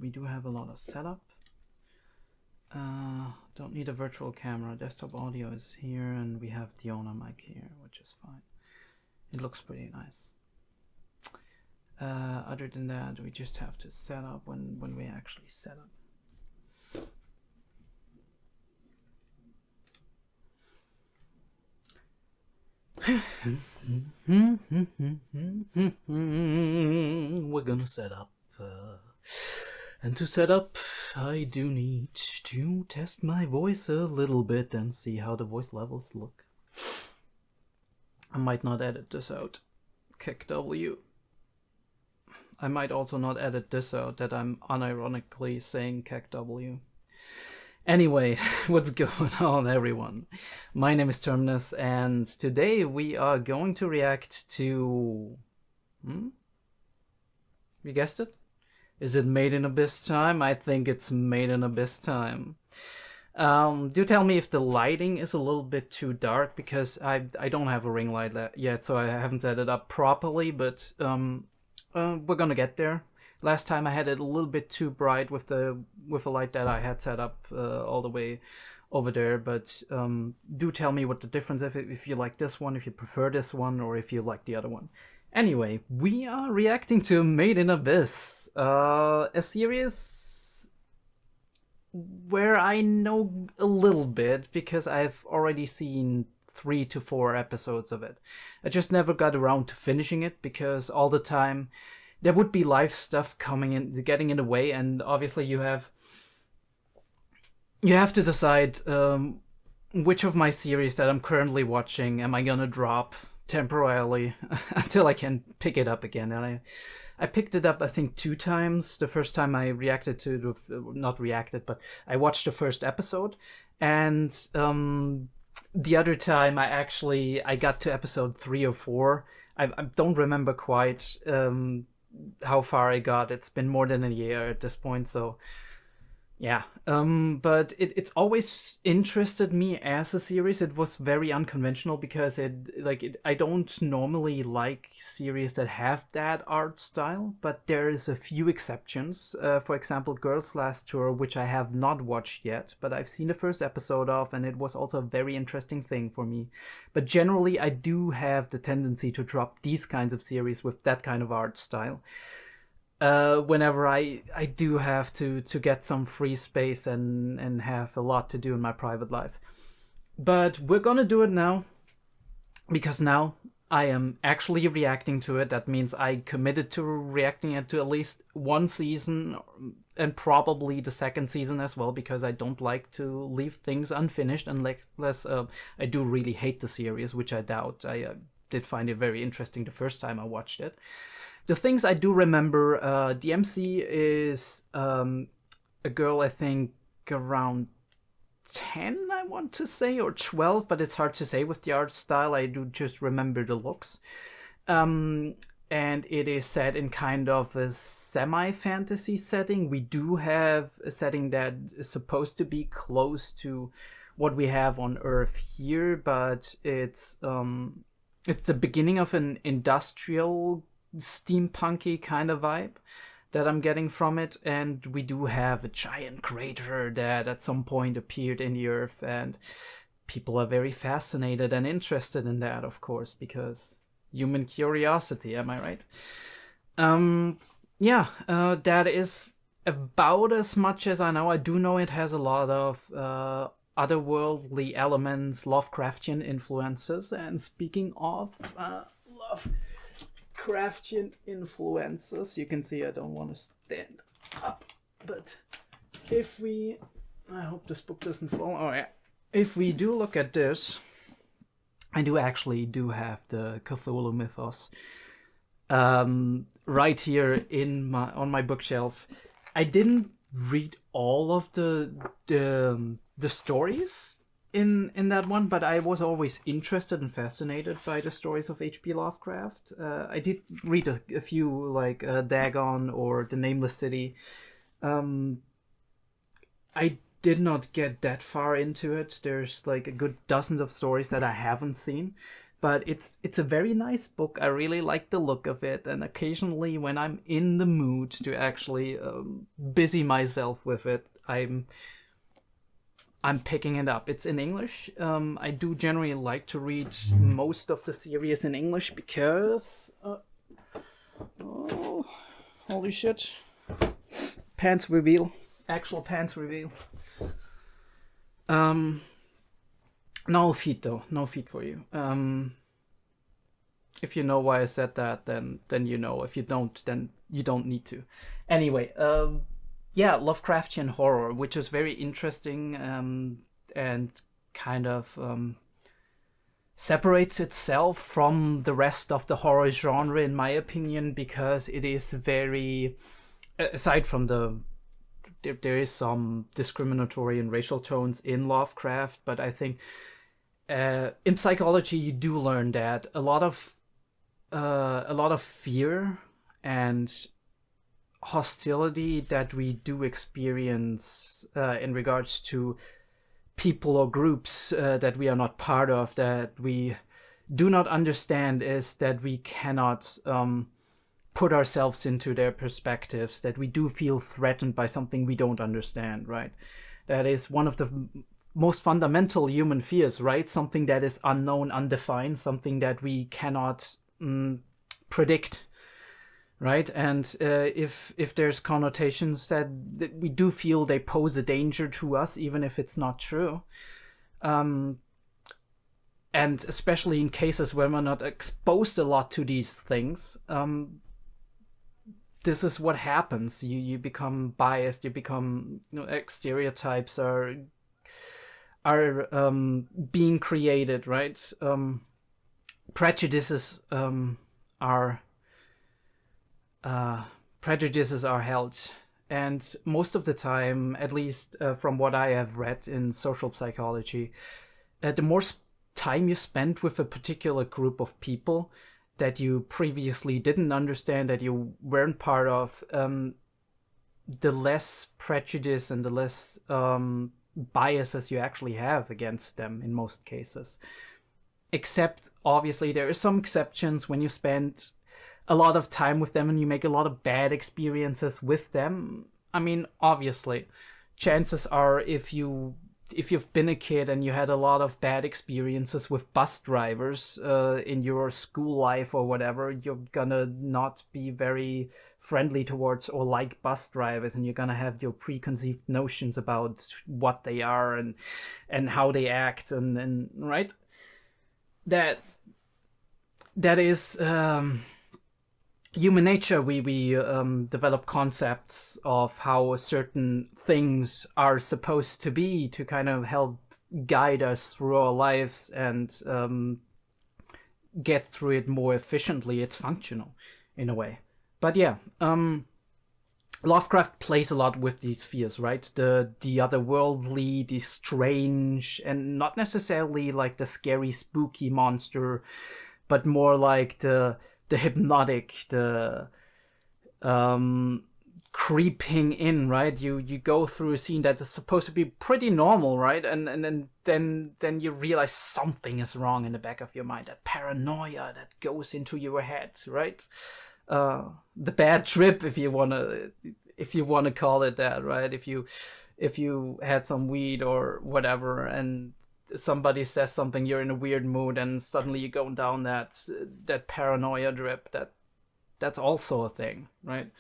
we do have a lot of setup. Don't need a virtual camera. Desktop audio is here, and we have the owner mic here, which is fine. It looks pretty nice. Other than that, we just have to set up when we actually set up. We're gonna set up. And to set up, I do need to test my voice a little bit and see how the voice levels look. I might not edit this out. 𝐏𝐢𝐏𝐬. I might also not edit this out, that I'm unironically saying 𝐏𝐢𝐏𝐬. Anyway, what's going on, everyone? My name is Terminus, and today we are going to react to... You guessed it? Is it Made in Abyss time? I think it's Made in Abyss time. Do tell me if the lighting is a little bit too dark, because I don't have a ring light yet, so I haven't set it up properly, but we're gonna get there. Last time I had it a little bit too bright with the light that I had set up all the way over there, but do tell me what the difference is, if you like this one, if you prefer this one, or if you like the other one. Anyway, we are reacting to Made in Abyss, a series where I know a little bit because I've already seen 3 to 4 episodes of it. I just never got around to finishing it because all the time there would be live stuff coming in, getting in the way, and obviously you have to decide which of my series that I'm currently watching am I gonna drop temporarily until I can pick it up again. And I picked it up, I think, 2 times. The first time I reacted to not reacted, but I watched the first episode, and the other time I got to episode 3 or 4. I don't remember quite how far I got. It's been more than a year at this point, so yeah. But it's always interested me as a series. It was very unconventional because I don't normally like series that have that art style, but there is a few exceptions. For example, Girls Last Tour, which I have not watched yet, but I've seen the first episode of, and it was also a very interesting thing for me. But generally, I do have the tendency to drop these kinds of series with that kind of art style. Whenever I do have to get some free space and have a lot to do in my private life. But we're gonna do it now, because now I am actually reacting to it. That means I committed to reacting it to at least 1 season, and probably the 2nd season as well, because I don't like to leave things unfinished unless I do really hate the series, which I doubt. I did find it very interesting the first time I watched it. The things I do remember, the MC is a girl, I think around 10, I want to say, or 12, but it's hard to say with the art style. I do just remember the looks. And it is set in kind of a semi-fantasy setting. We do have a setting that is supposed to be close to what we have on Earth here, but it's the beginning of an industrial steampunky kind of vibe that I'm getting from it, and we do have a giant crater that at some point appeared in the Earth, and people are very fascinated and interested in that, of course, because human curiosity, am I right? That is about as much as I know. I do know it has a lot of otherworldly elements, Lovecraftian influences, and speaking of Lovecraftian influences, you can see I don't want to stand up, but if we, I hope this book doesn't fall. Oh yeah, if we do look at this, I do actually have the Cthulhu mythos right here on my bookshelf. I didn't read all of the stories in that one, but I was always interested and fascinated by the stories of H.P. Lovecraft. I did read a few, like Dagon or The Nameless City. I did not get that far into it. There's like a good dozen of stories that I haven't seen. but it's a very nice book. I really like the look of it, and occasionally when I'm in the mood to actually busy myself with it, I'm picking it up. It's in English. I do generally like to read most of the series in English because oh, holy shit, pants reveal, actual pants reveal. No feet though, no feet for you. If you know why I said that, then you know. If you don't, then you don't need to. Anyway, yeah, Lovecraftian horror, which is very interesting and kind of separates itself from the rest of the horror genre, in my opinion, because it is very, aside from there is some discriminatory and racial tones in Lovecraft, but I think in psychology you do learn that a lot of fear and hostility that we do experience in regards to people or groups that we are not part of, that we do not understand, is that we cannot put ourselves into their perspectives, that we do feel threatened by something we don't understand, right? That is one of the most fundamental human fears, right? Something that is unknown, undefined, something that we cannot predict, right? And if there's connotations that we do feel they pose a danger to us, even if it's not true, and especially in cases where we're not exposed a lot to these things, this is what happens. You become biased. You become, stereotypes are being created, right? Prejudices are held, and most of the time, at least from what I have read in social psychology, the more time you spend with a particular group of people that you previously didn't understand, that you weren't part of, the less prejudice and the less biases you actually have against them in most cases. Except, obviously, there are some exceptions when you spend a lot of time with them and you make a lot of bad experiences with them. I mean, obviously, chances are if you've been a kid and you had a lot of bad experiences with bus drivers in your school life or whatever, you're gonna not be very friendly towards or like bus drivers, and you're gonna have your preconceived notions about what they are and how they act, and right? That is human nature. We develop concepts of how certain things are supposed to be to kind of help guide us through our lives and get through it more efficiently. It's functional in a way. But yeah, Lovecraft plays a lot with these fears, right? The otherworldly, the strange, and not necessarily like the scary, spooky monster, but more like the hypnotic, the creeping in, right? You go through a scene that is supposed to be pretty normal, right? And then you realize something is wrong in the back of your mind. That paranoia that goes into your head, right? The bad trip, if you wanna call it that, right? If you had some weed or whatever, and somebody says something, you're in a weird mood, and suddenly you go down that paranoia drip. That's also a thing, right?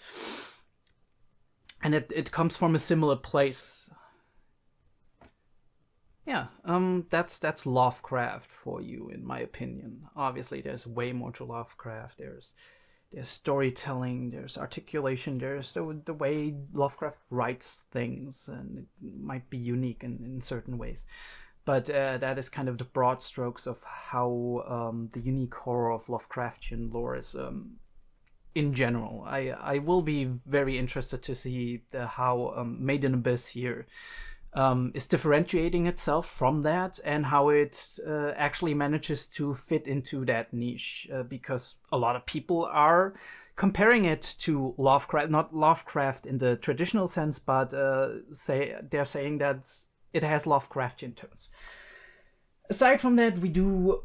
And it comes from a similar place. Yeah, that's Lovecraft for you, in my opinion. Obviously, there's way more to Lovecraft. There's storytelling, there's articulation, there's the way Lovecraft writes things, and it might be unique in certain ways. But that is kind of the broad strokes of how the unique horror of Lovecraftian lore is in general. I will be very interested to see how Made in Abyss here is differentiating itself from that, and how it actually manages to fit into that niche, because a lot of people are comparing it to Lovecraft, not Lovecraft in the traditional sense, but they're saying that it has Lovecraftian tones. Aside from that, we do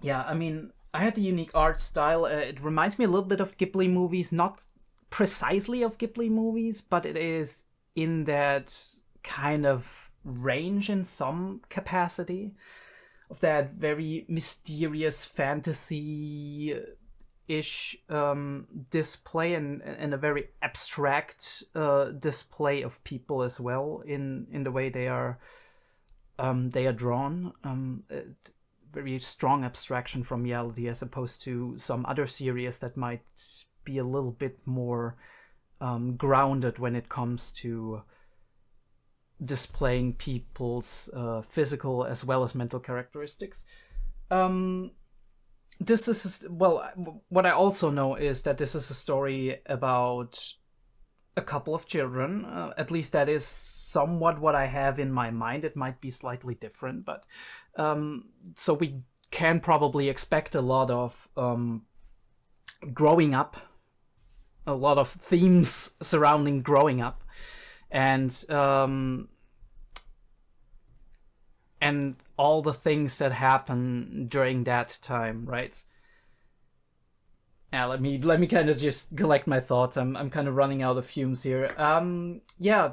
Yeah, I mean, I had a unique art style. It reminds me a little bit of Ghibli movies, not precisely of Ghibli movies, but it is in that kind of range in some capacity, of that very mysterious fantasy ish display, and a very abstract display of people as well in the way they are drawn. Very strong abstraction from reality, as opposed to some other series that might be a little bit more grounded when it comes to displaying people's physical as well as mental characteristics. This is, well, what I also know is that this is a story about a couple of children. At least that is somewhat what I have in my mind. It might be slightly different, but so we can probably expect a lot of growing up, a lot of themes surrounding growing up, and all the things that happen during that time, right? Yeah, let me kind of just collect my thoughts. I'm kind of running out of fumes here. Yeah.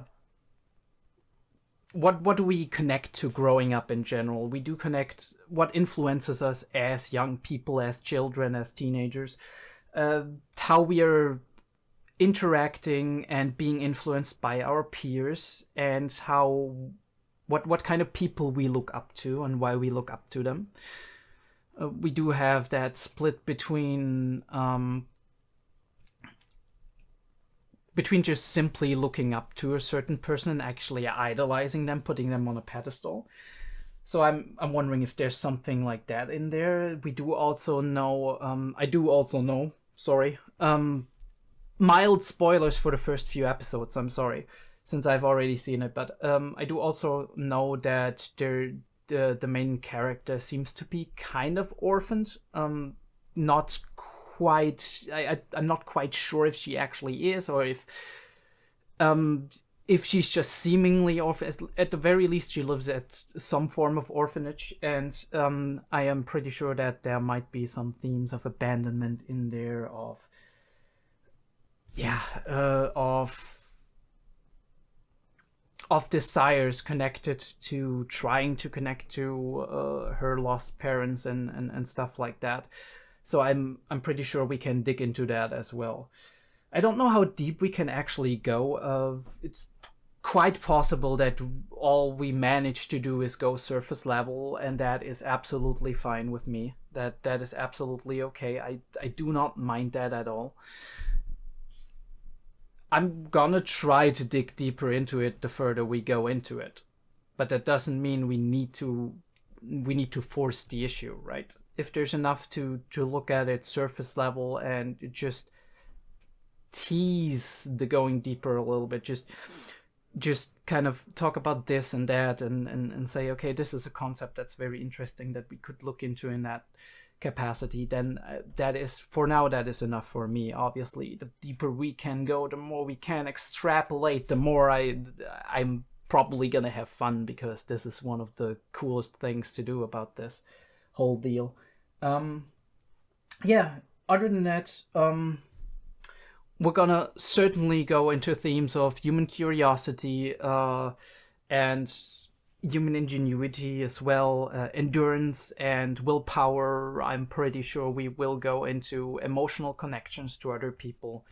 What do we connect to growing up in general? We do connect what influences us as young people, as children, as teenagers, how we are interacting and being influenced by our peers, and how what kind of people we look up to and why we look up to them. We do have that split between just simply looking up to a certain person and actually idolizing them, putting them on a pedestal. So I'm wondering if there's something like that in there. We do also know, I do also know, sorry, mild spoilers for the first few episodes, I'm sorry, since I've already seen it, but I do also know that the main character seems to be kind of orphaned. Not quite. I'm not quite sure if she actually is, or if she's just seemingly orphaned. At the very least, she lives at some form of orphanage, and I am pretty sure that there might be some themes of abandonment in there, of desires connected to trying to connect to her lost parents and stuff like that. So I'm pretty sure we can dig into that as well. I don't know how deep we can actually go. It's quite possible that all we manage to do is go surface level, and that is absolutely fine with me. That is absolutely okay. I do not mind that at all. I'm gonna try to dig deeper into it the further we go into it, but that doesn't mean we need to force the issue, right? If there's enough to look at it surface level and just tease the going deeper a little bit, just kind of talk about this and that, and say, okay, this is a concept that's very interesting that we could look into in that capacity, then that is, for now, that is enough for me. Obviously, the deeper we can go, the more we can extrapolate, the more I'm probably gonna have fun, because this is one of the coolest things to do about this whole deal. Yeah, other than that, we're gonna certainly go into themes of human curiosity and human ingenuity as well, endurance and willpower. I'm pretty sure we will go into emotional connections to other people.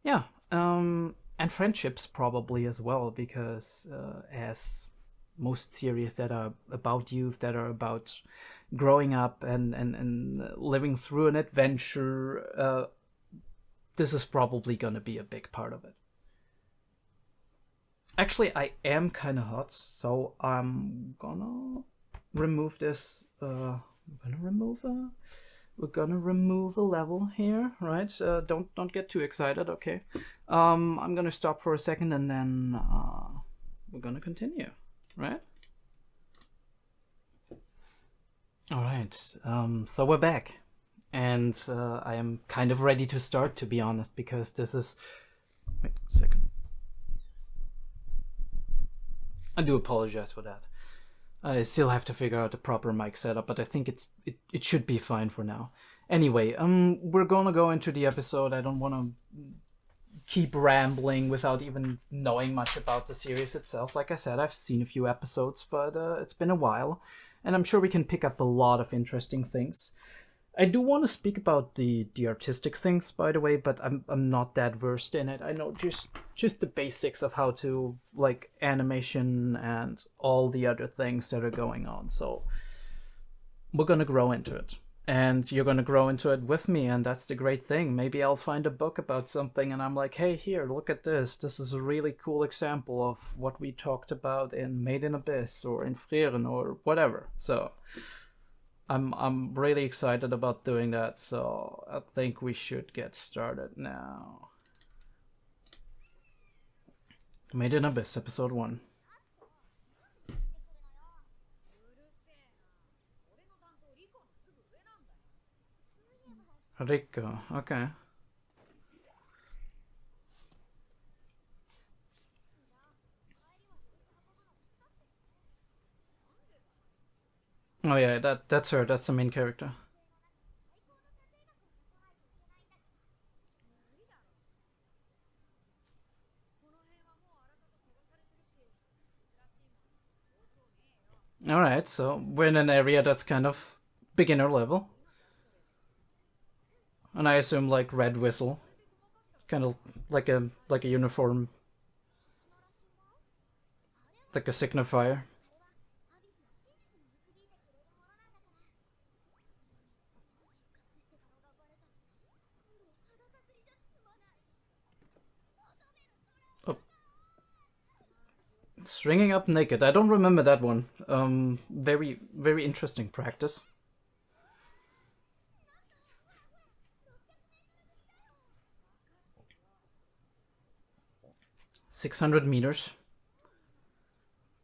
Yeah, and friendships probably as well, because as most series that are about youth, that are about growing up and living through an adventure, this is probably going to be a big part of it. Actually, I am kind of hot, so I'm gonna remove this. We're gonna remove a level here, right? Don't get too excited, okay? I'm gonna stop for a second, and then we're gonna continue, right? All right. So we're back, and I am kind of ready to start, to be honest, because this is. Wait a second. I do apologize for that. I still have to figure out the proper mic setup, but I think it should be fine for now. Anyway, we're gonna go into the episode. I don't want to keep rambling without even knowing much about the series itself. Like I said, I've seen a few episodes, but it's been a while, and I'm sure we can pick up a lot of interesting things. I do want to speak about the artistic things, by the way, but I'm not that versed in it. I know just the basics of how to, like, animation and all the other things that are going on. So we're gonna grow into it, and you're gonna grow into it with me, and that's the great thing. Maybe I'll find a book about something and I'm like, hey, here, look at this. This is a really cool example of what we talked about in Made in Abyss or in 𝐕𝐸𝐸 or whatever. So I'm really excited about doing that, so I think we should get started now. Made in Abyss, episode 1. Rico, okay. Oh yeah, that's her. That's the main character. Alright, so we're in an area that's kind of beginner level. And I assume like red whistle. It's kind of like a uniform. Like a signifier. Stringing up naked. I don't remember that one. Very, very interesting practice. $600 meters.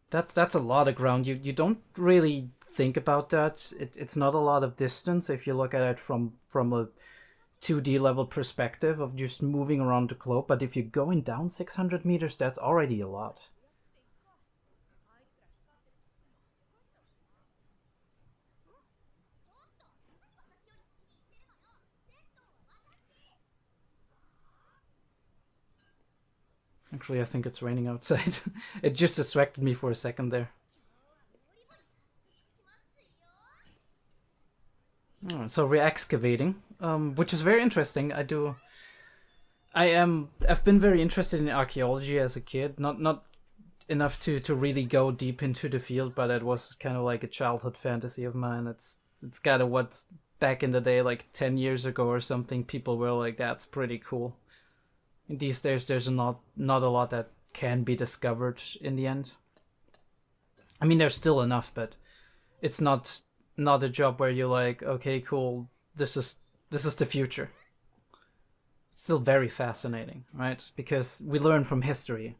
That's a lot of ground. You don't really think about that. It's not a lot of distance if you look at it from a 2D level perspective of just moving around the globe. But if you're going down 600 meters, that's already a lot. Actually, I think it's raining outside. It just distracted me for a second there. Oh, so we're excavating, which is very interesting. I've been very interested in archaeology as a kid. Not enough to really go deep into the field, but it was kind of like a childhood fantasy of mine. It's kind of what back in the day, like 10 years ago or something, people were like, that's pretty cool. These days, there's not a lot that can be discovered in the end. I mean, there's still enough, but it's not a job where you're like, okay, cool, this is the future. It's still very fascinating, right? Because we learn from history,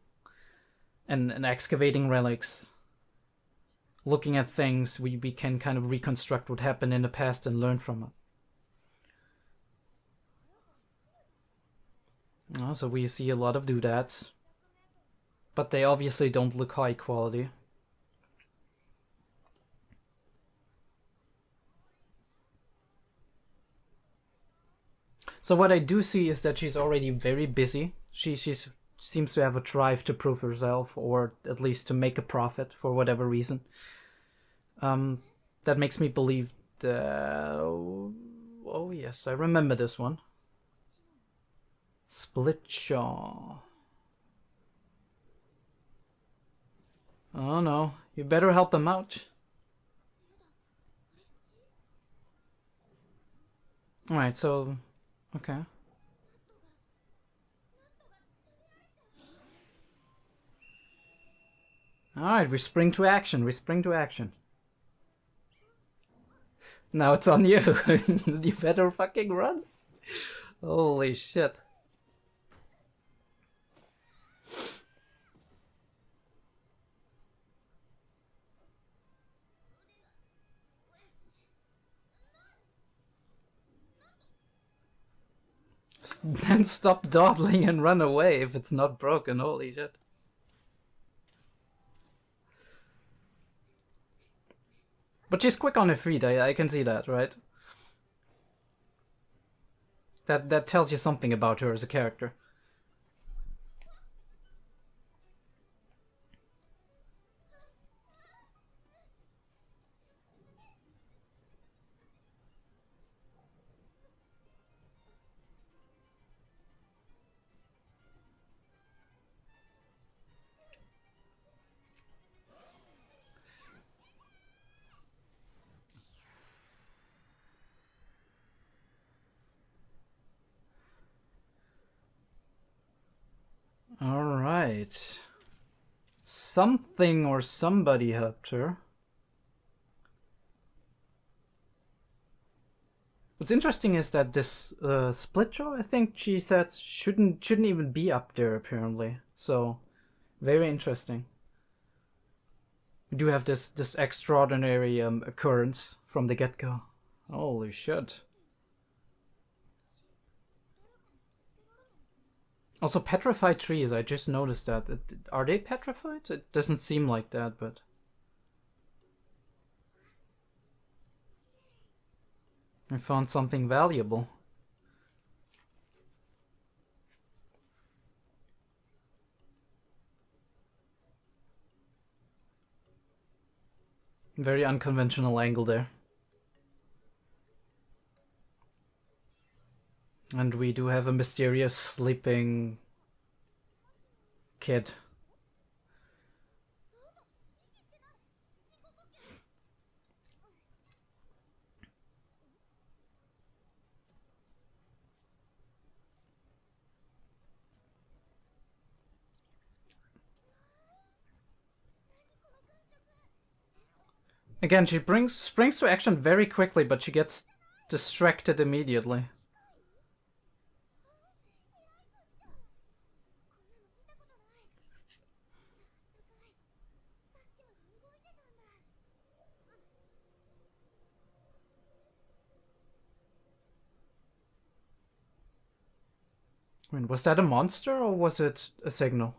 and excavating relics, looking at things, we can kind of reconstruct what happened in the past and learn from it. So we see a lot of doodads, but they obviously don't look high quality. So what I do see is that she's already very busy. She seems to have a drive to prove herself, or at least to make a profit for whatever reason. That makes me believe oh yes, I remember this one. Split jaw. Oh no, you better help him out. Alright, so... okay. Alright, we spring to action, Now it's on you. You better fucking run. Holy shit. Then stop dawdling and run away if it's not broken. Holy shit. But she's quick on her feet, I can see that, right? That tells you something about her as a character. Alright. Something or somebody helped her. What's interesting is that this 𝔸𝕠𝕦𝕥, I think she said, shouldn't even be up there apparently. So, very interesting. We do have this extraordinary occurrence from the get-go. Holy shit. Also, petrified trees, I just noticed that. Are they petrified? It doesn't seem like that, but... I found something valuable. Very unconventional angle there. And we do have a mysterious sleeping kid. Again, she springs to action very quickly, but she gets distracted immediately. I mean, was that a monster or was it a signal?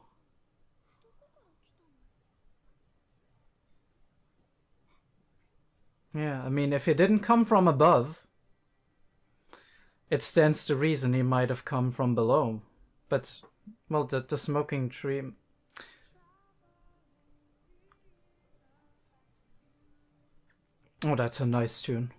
Yeah, I mean, if it didn't come from above, it stands to reason he might have come from below. But, well, the smoking tree... Oh, that's a nice tune.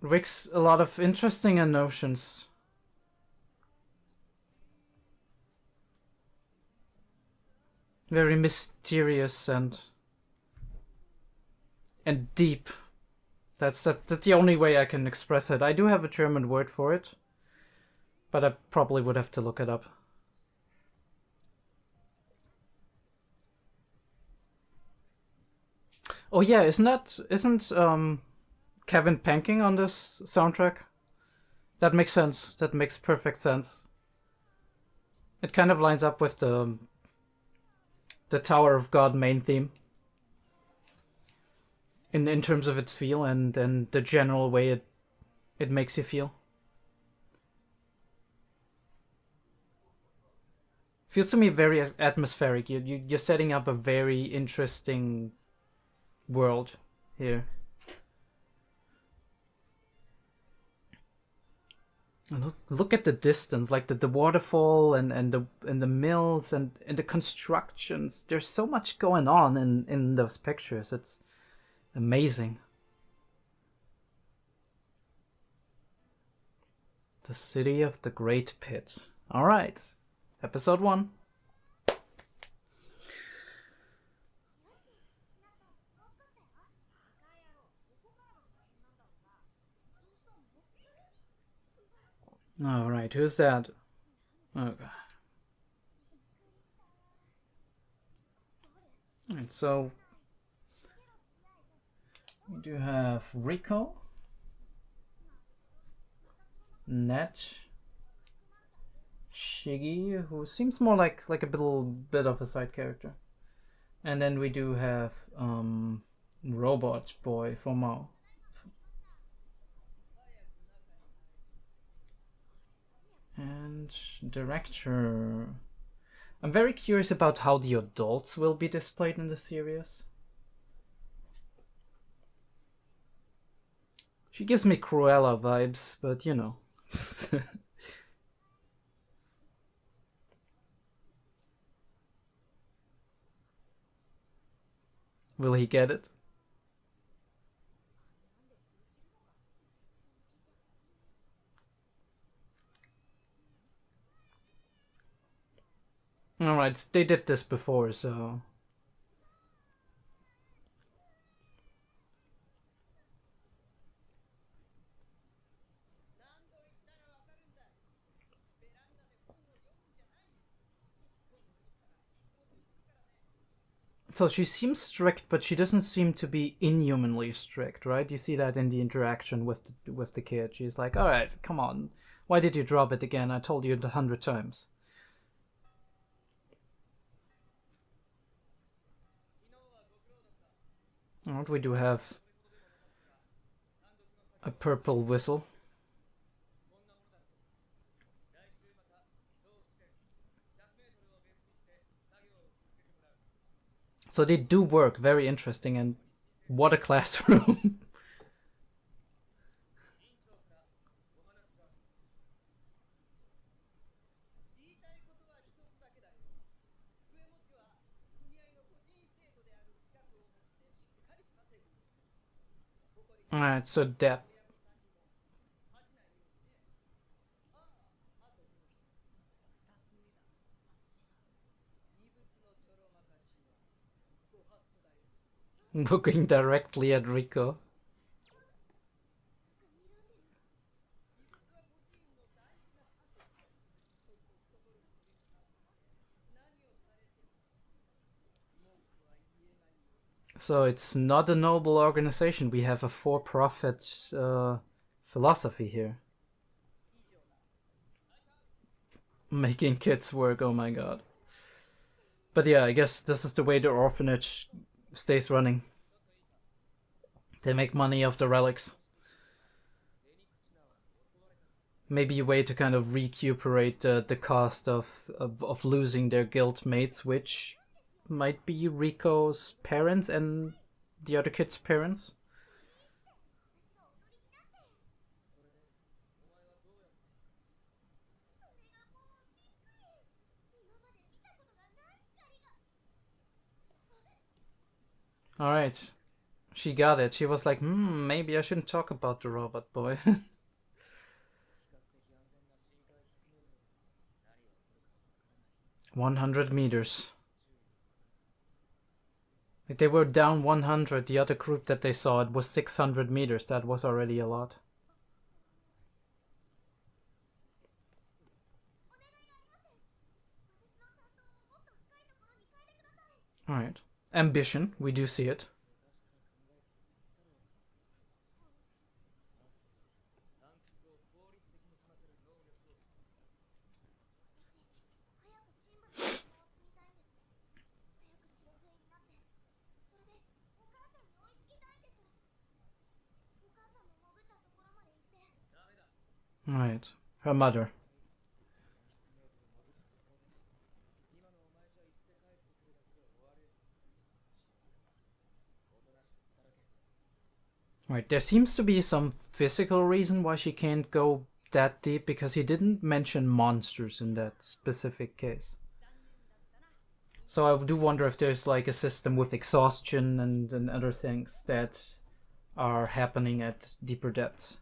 Wicks a lot of interesting notions. Very mysterious and deep. That's the only way I can express it. I do have a German word for it, but I probably would have to look it up. Oh yeah, isn't Kevin Penkin on this soundtrack? That makes sense. That makes perfect sense. It kind of lines up with the Tower of God main theme. In terms of its feel and the general way it makes you feel. Feels to me very atmospheric. You're setting up a very interesting world here. And look at the distance, like the waterfall and the mills and the constructions. There's so much going on in those pictures. It's amazing. The City of the Great Pit. All right, episode 1. All right, who's that? Oh god. All right, so we do have Rico, 𝐏𝐢𝐏𝐿, who seems more like a little bit of a side character, and then we do have Robot Boy 𝐸𝐸𝐹. And director. I'm very curious about how the adults will be displayed in the series. She gives me Cruella vibes, but you know. Will he get it? Alright, they did this before, so... So she seems strict, but she doesn't seem to be inhumanly strict, right? You see that in the interaction with the kid. She's like, alright, come on. Why did you drop it again? I told you 100 times. Alright, we do have a purple whistle. So they do work, very interesting, and what a classroom. Alright, so depth. Looking directly at Rico. So it's not a noble organization. We have a for-profit philosophy here. Making kids work, oh my god. But yeah, I guess this is the way the orphanage stays running. They make money off the relics. Maybe a way to kind of recuperate the cost of losing their guild mates, which might be Rico's parents and the other kid's parents. Alright. She got it. She was like, maybe I shouldn't talk about the robot boy. 100 meters. Like they were down 100. The other group that they saw, it was 600 meters. That was already a lot. Alright. Ambition. We do see it. Right. Her mother. Right. There seems to be some physical reason why she can't go that deep, because he didn't mention monsters in that specific case. So I do wonder if there's like a system with exhaustion and other things that are happening at deeper depths.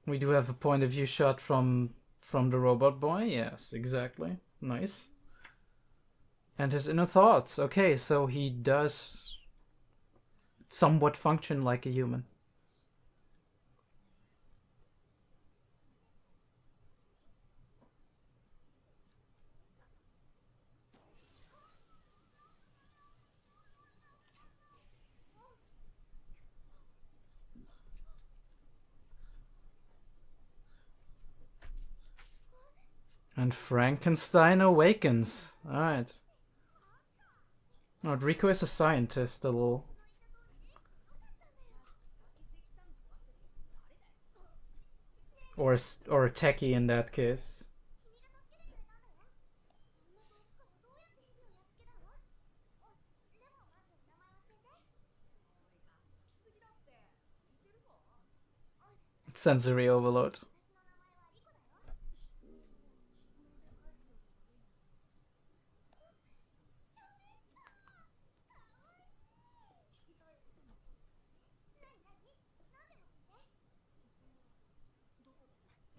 We do have a point of view shot from the robot boy. Yes, exactly. Nice. And his inner thoughts. Okay, so he does somewhat function like a human. And Frankenstein awakens. Alright. Oh, Rico is a scientist, a little. Or a techie in that case. Sensory overload.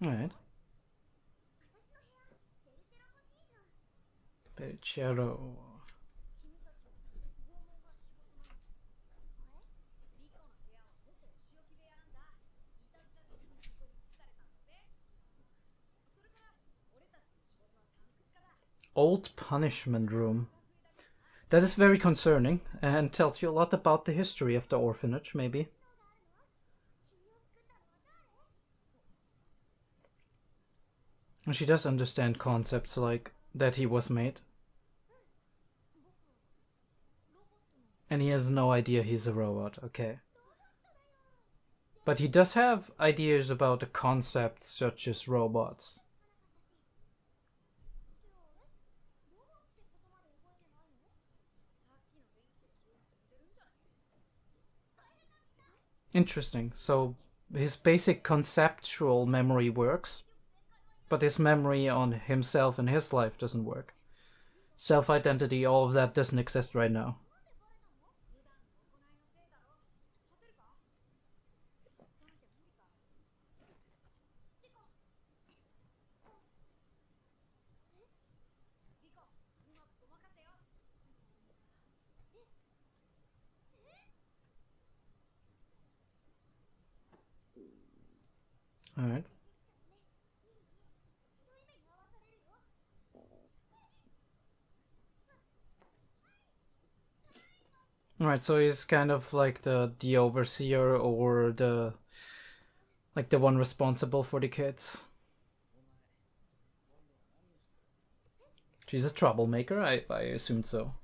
Alright. 𝐏𝐢𝐏𝐬𝐨𝐫. Old punishment room. That is very concerning and tells you a lot about the history of the orphanage, maybe. And she does understand concepts like that he was made. And he has no idea he's a robot, okay. But he does have ideas about the concepts such as robots. Interesting. So his basic conceptual memory works, but his memory on himself and his life doesn't work. Self-identity, all of that doesn't exist right now. Alright. Alright, so he's kind of like the overseer or the one responsible for the kids. She's a troublemaker, I assumed so.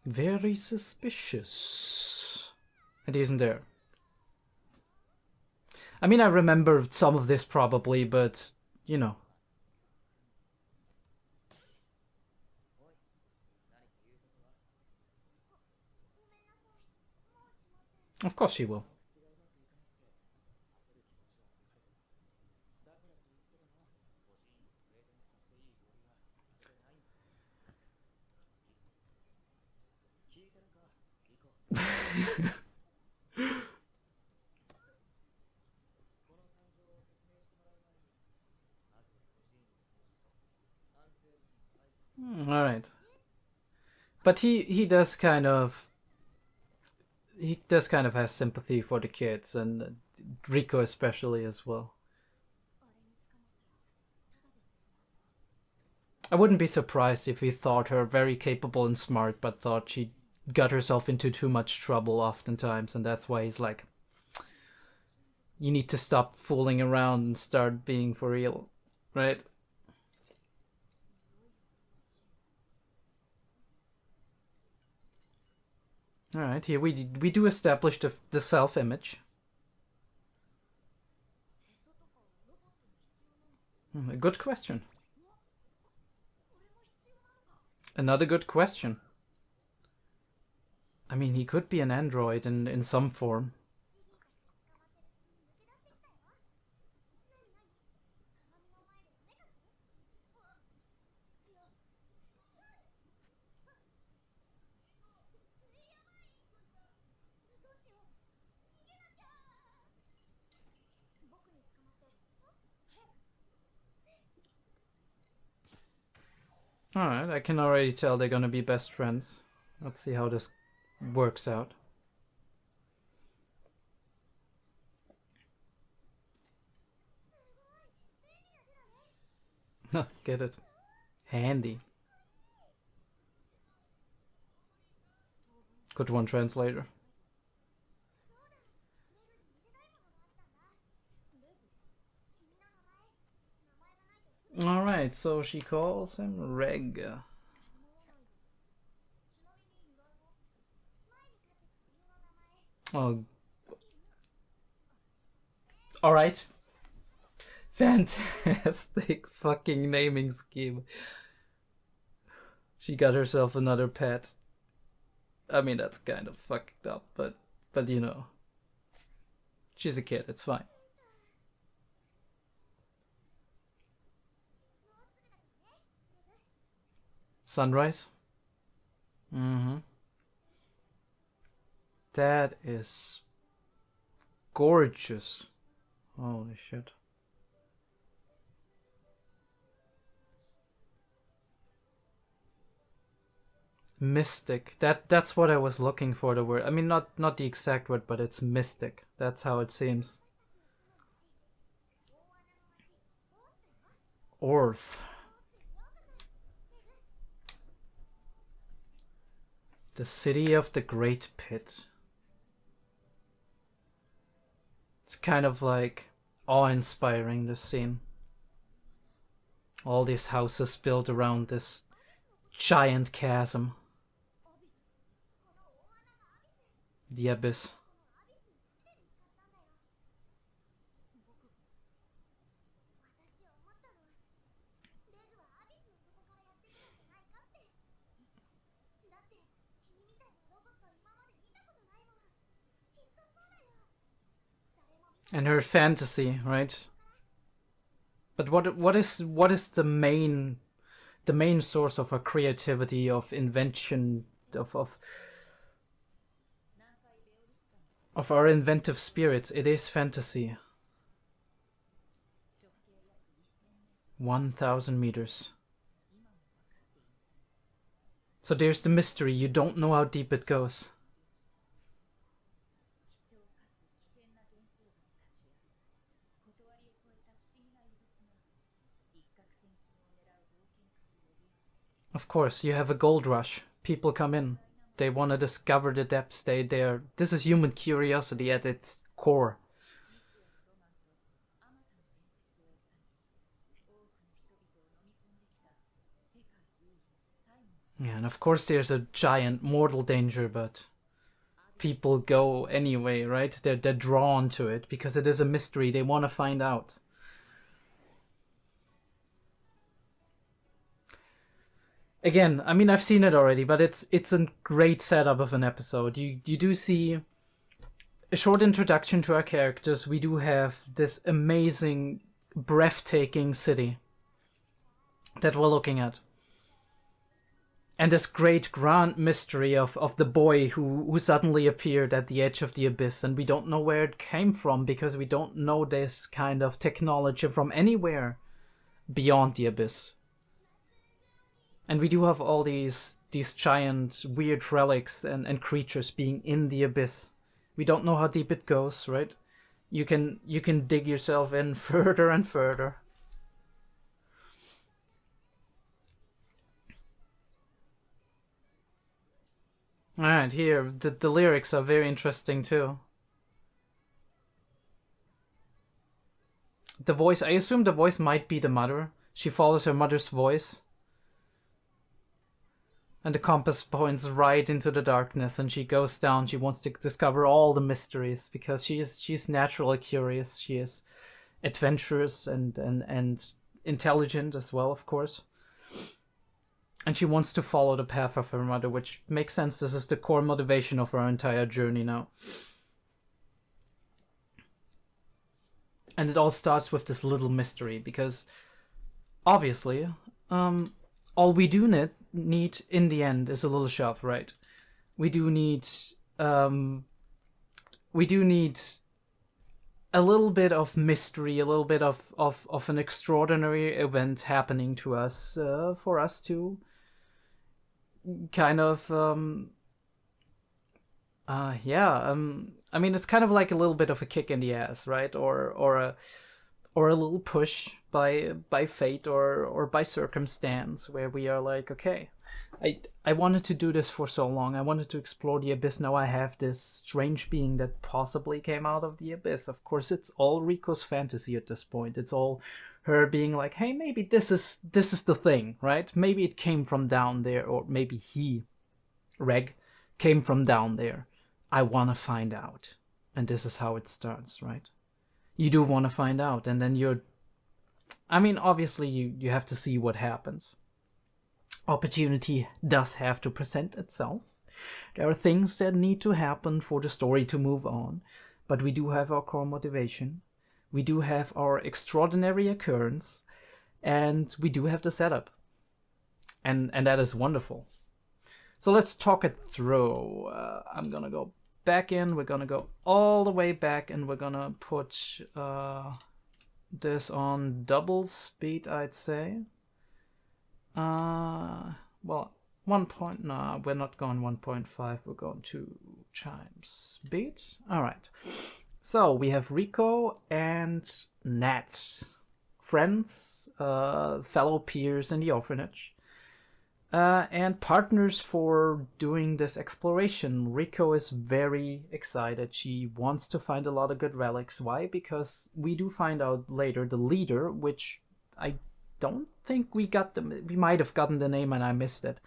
Very suspicious. And he isn't there. I mean, I remember some of this probably, but, you know. Of course she will. Alright. But he does kind of have sympathy for the kids, and Rico especially as well. I wouldn't be surprised if he thought her very capable and smart, but thought she got herself into too much trouble oftentimes, and that's why he's like, you need to stop fooling around and start being for real, right? Alright, here we do establish the self-image. A good question. Another good question. I mean, he could be an android in some form. Alright, I can already tell they're gonna be best friends. Let's see how this works out. Get it? Handy. Good one, translator. Alright, so she calls him Reg. Oh. Alright. Fantastic fucking naming scheme. She got herself another pet. I mean, that's kind of fucked up, but you know. She's a kid, it's fine. Sunrise? Mm-hmm. That is gorgeous. Holy shit. Mystic. That's what I was looking for, the word. I mean, not the exact word, but it's mystic. That's how it seems. Orth. The city of the Great Pit. It's kind of like awe-inspiring, this scene. All these houses built around this giant chasm. The abyss. And her fantasy, right? But what is the main source of her creativity, of invention, of our inventive spirits? It is fantasy. 1,000 meters. So there's the mystery. You don't know how deep it goes. Of course, you have a gold rush. People come in. They want to discover the depths. This is human curiosity at its core. Yeah, and of course there's a giant mortal danger, but people go anyway, right? They're drawn to it because it is a mystery. They want to find out. Again, I mean, I've seen it already, but it's a great setup of an episode. You do see a short introduction to our characters. We do have this amazing, breathtaking city that we're looking at. And this great grand mystery of the boy who suddenly appeared at the edge of the abyss, and we don't know where it came from because we don't know this kind of technology from anywhere beyond the abyss. And we do have all these giant weird relics and creatures being in the abyss. We don't know how deep it goes, right? You can dig yourself in further and further. Alright, here, the lyrics are very interesting too. The voice, I assume the voice might be the mother. She follows her mother's voice. And the compass points right into the darkness, and she goes down. She wants to discover all the mysteries because she's naturally curious. She is adventurous and intelligent as well, of course. And she wants to follow the path of her mother, which makes sense. This is the core motivation of our entire journey now. And it all starts with this little mystery because, obviously, all we do need in the end is a little shove, right? We do need a little bit of mystery, a little bit of an extraordinary event happening to us for us to kind of I mean, it's kind of like a little bit of a kick in the ass, right? Or or a little push by fate or by circumstance, where we are like, okay, I wanted to do this for so long. I wanted to explore the abyss. Now I have this strange being that possibly came out of the abyss. Of course, it's all Rico's fantasy at this point. It's all her being like, hey, maybe this is the thing, right? Maybe it came from down there, or maybe he, Reg, came from down there. I want to find out. And this is how it starts, right? You do want to find out, and then obviously you have to see what happens. Opportunity does have to present itself. There are things that need to happen for the story to move on, but we do have our core motivation. We do have our extraordinary occurrence, and we do have the setup. And that is wonderful. So let's talk it through. I'm gonna go back in. We're gonna go all the way back, and we're gonna put this on double speed, I'd say. Well, 1 point. No, we're not going 1.5. We're going 2 times speed. All right. So we have Rico and Nat, friends, fellow peers in the orphanage. And partners for doing this exploration. Rico is very excited. She wants to find a lot of good relics. Why? Because we do find out later the leader, which I don't think we got we might have gotten the name and I missed it.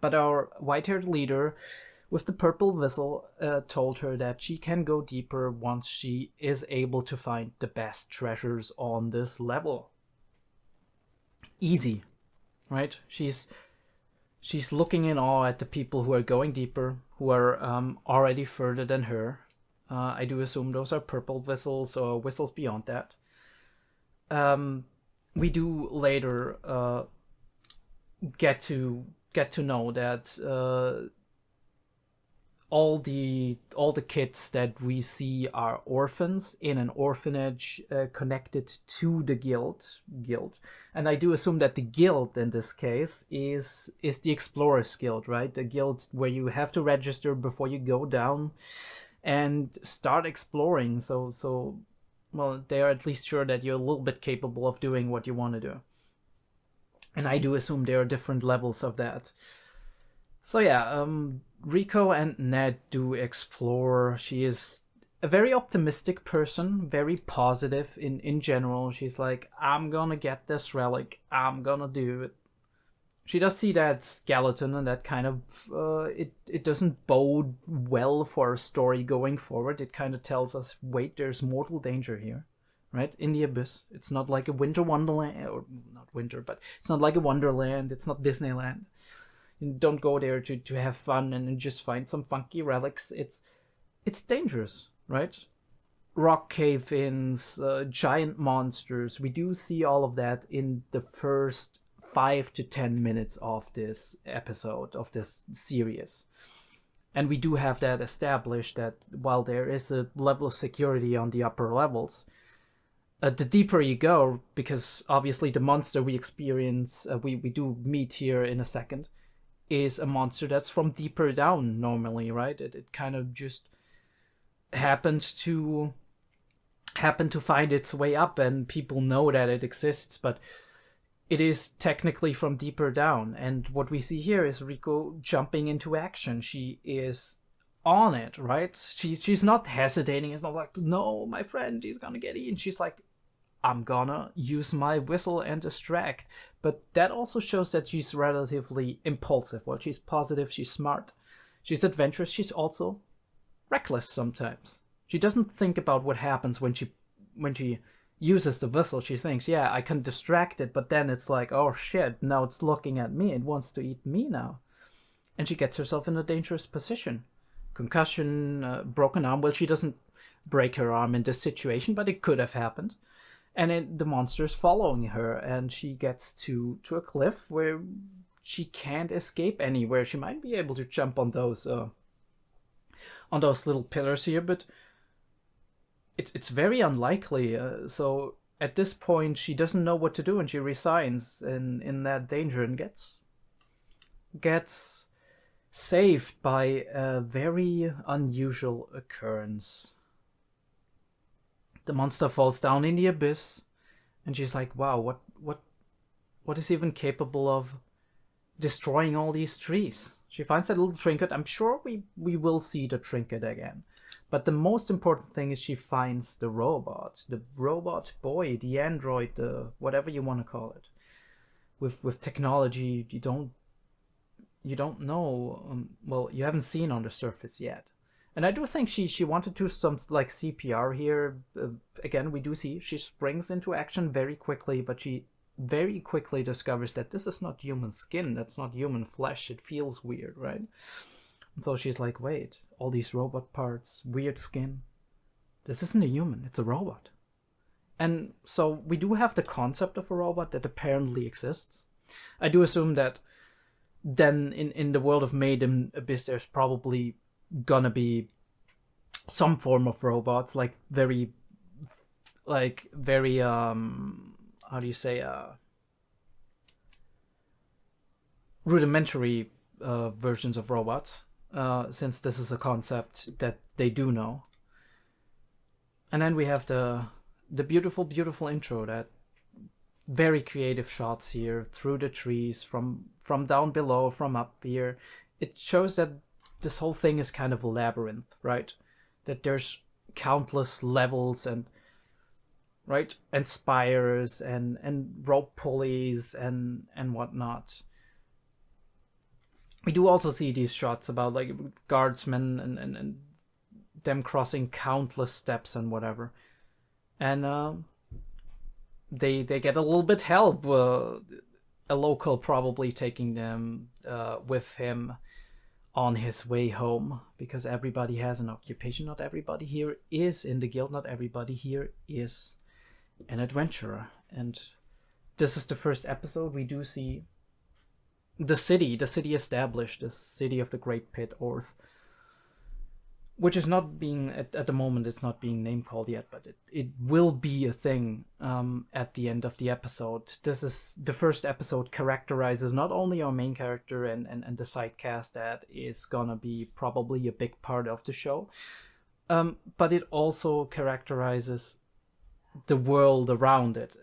But our white-haired leader with the purple whistle told her that she can go deeper once she is able to find the best treasures on this level. Easy, right? She's looking in awe at the people who are going deeper, who are already further than her. I do assume those are purple whistles or whistles beyond that. We do later get to know that all the kids that we see are orphans in an orphanage connected to the guild. And I do assume that the guild in this case is the Explorers Guild, right? The guild where you have to register before you go down and start exploring. So well, they are at least sure that you're a little bit capable of doing what you want to do. And I do assume there are different levels of that. So yeah, Rico and Ned do explore. She is a very optimistic person, very positive in general. She's like, I'm gonna get this relic, I'm gonna do it. She does see that skeleton, and that kind of, it doesn't bode well for a story going forward. It kind of tells us, wait, there's mortal danger here, right? In the abyss. It's not like a winter wonderland, or not winter, but it's not like a wonderland. It's not Disneyland. You don't go there to have fun and just find some funky relics. It's dangerous, right? Rock cave-ins, giant monsters. We do see all of that in the first 5 to 10 minutes of this episode, of this series. And we do have that established, that while there is a level of security on the upper levels, the deeper you go, because obviously the monster we experience, we do meet here in a second, is a monster that's from deeper down normally, right? It kind of just happened to find its way up, and people know that it exists, but it is technically from deeper down. And what we see here is Rico jumping into action. She is on it, right? She's not hesitating. It's not like, no, my friend, he's gonna get eaten. She's like, I'm gonna use my whistle and distract. But that also shows that she's relatively impulsive. Well, she's positive, she's smart, she's adventurous, she's also reckless sometimes. She doesn't think about what happens when she uses the whistle. She thinks, yeah, I can distract it, but then it's like, oh shit, now it's looking at me, it wants to eat me now. And she gets herself in a dangerous position. Concussion, broken arm. Well, she doesn't break her arm in this situation, but it could have happened. And the monster is following her, and she gets to a cliff where she can't escape anywhere. She might be able to jump on those little pillars here, but it's very unlikely. So at this point, she doesn't know what to do, and she resigns in that danger and gets saved by a very unusual occurrence. The monster falls down in the abyss. And she's like, wow, what is even capable of destroying all these trees? She finds that little trinket. I'm sure we will see the trinket again. But the most important thing is she finds the robot boy, the android, the whatever you want to call it. With technology, you don't know. Well, you haven't seen on the surface yet. And I do think she wanted to do some like CPR here. Again, we do see she springs into action very quickly, but she very quickly discovers that this is not human skin. That's not human flesh. It feels weird, right? And so she's like, wait, all these robot parts, weird skin. This isn't a human. It's a robot. And so we do have the concept of a robot that apparently exists. I do assume that then in the world of Made in Abyss, there's probably gonna be some form of robots, like very how do you say, rudimentary versions of robots, since this is a concept that they do know. And then we have the beautiful, beautiful intro, that very creative shots here through the trees, from down below, from up here. It shows that this whole thing is kind of a labyrinth, right? That there's countless levels and spires and rope pulleys and whatnot. We do also see these shots about like guardsmen and them crossing countless steps and whatever. And they get a little bit help. A local probably taking them with him on his way home, because everybody has an occupation. Not everybody here is in the guild. Not everybody here is an adventurer. And this is the first episode. We do see the city established, the city of the Great Pit, Orth, which is not being, at the moment, it's not being name called yet, but it will be a thing at the end of the episode. This is the first episode, characterizes not only our main character and the side cast that is gonna be probably a big part of the show, but it also characterizes the world around it.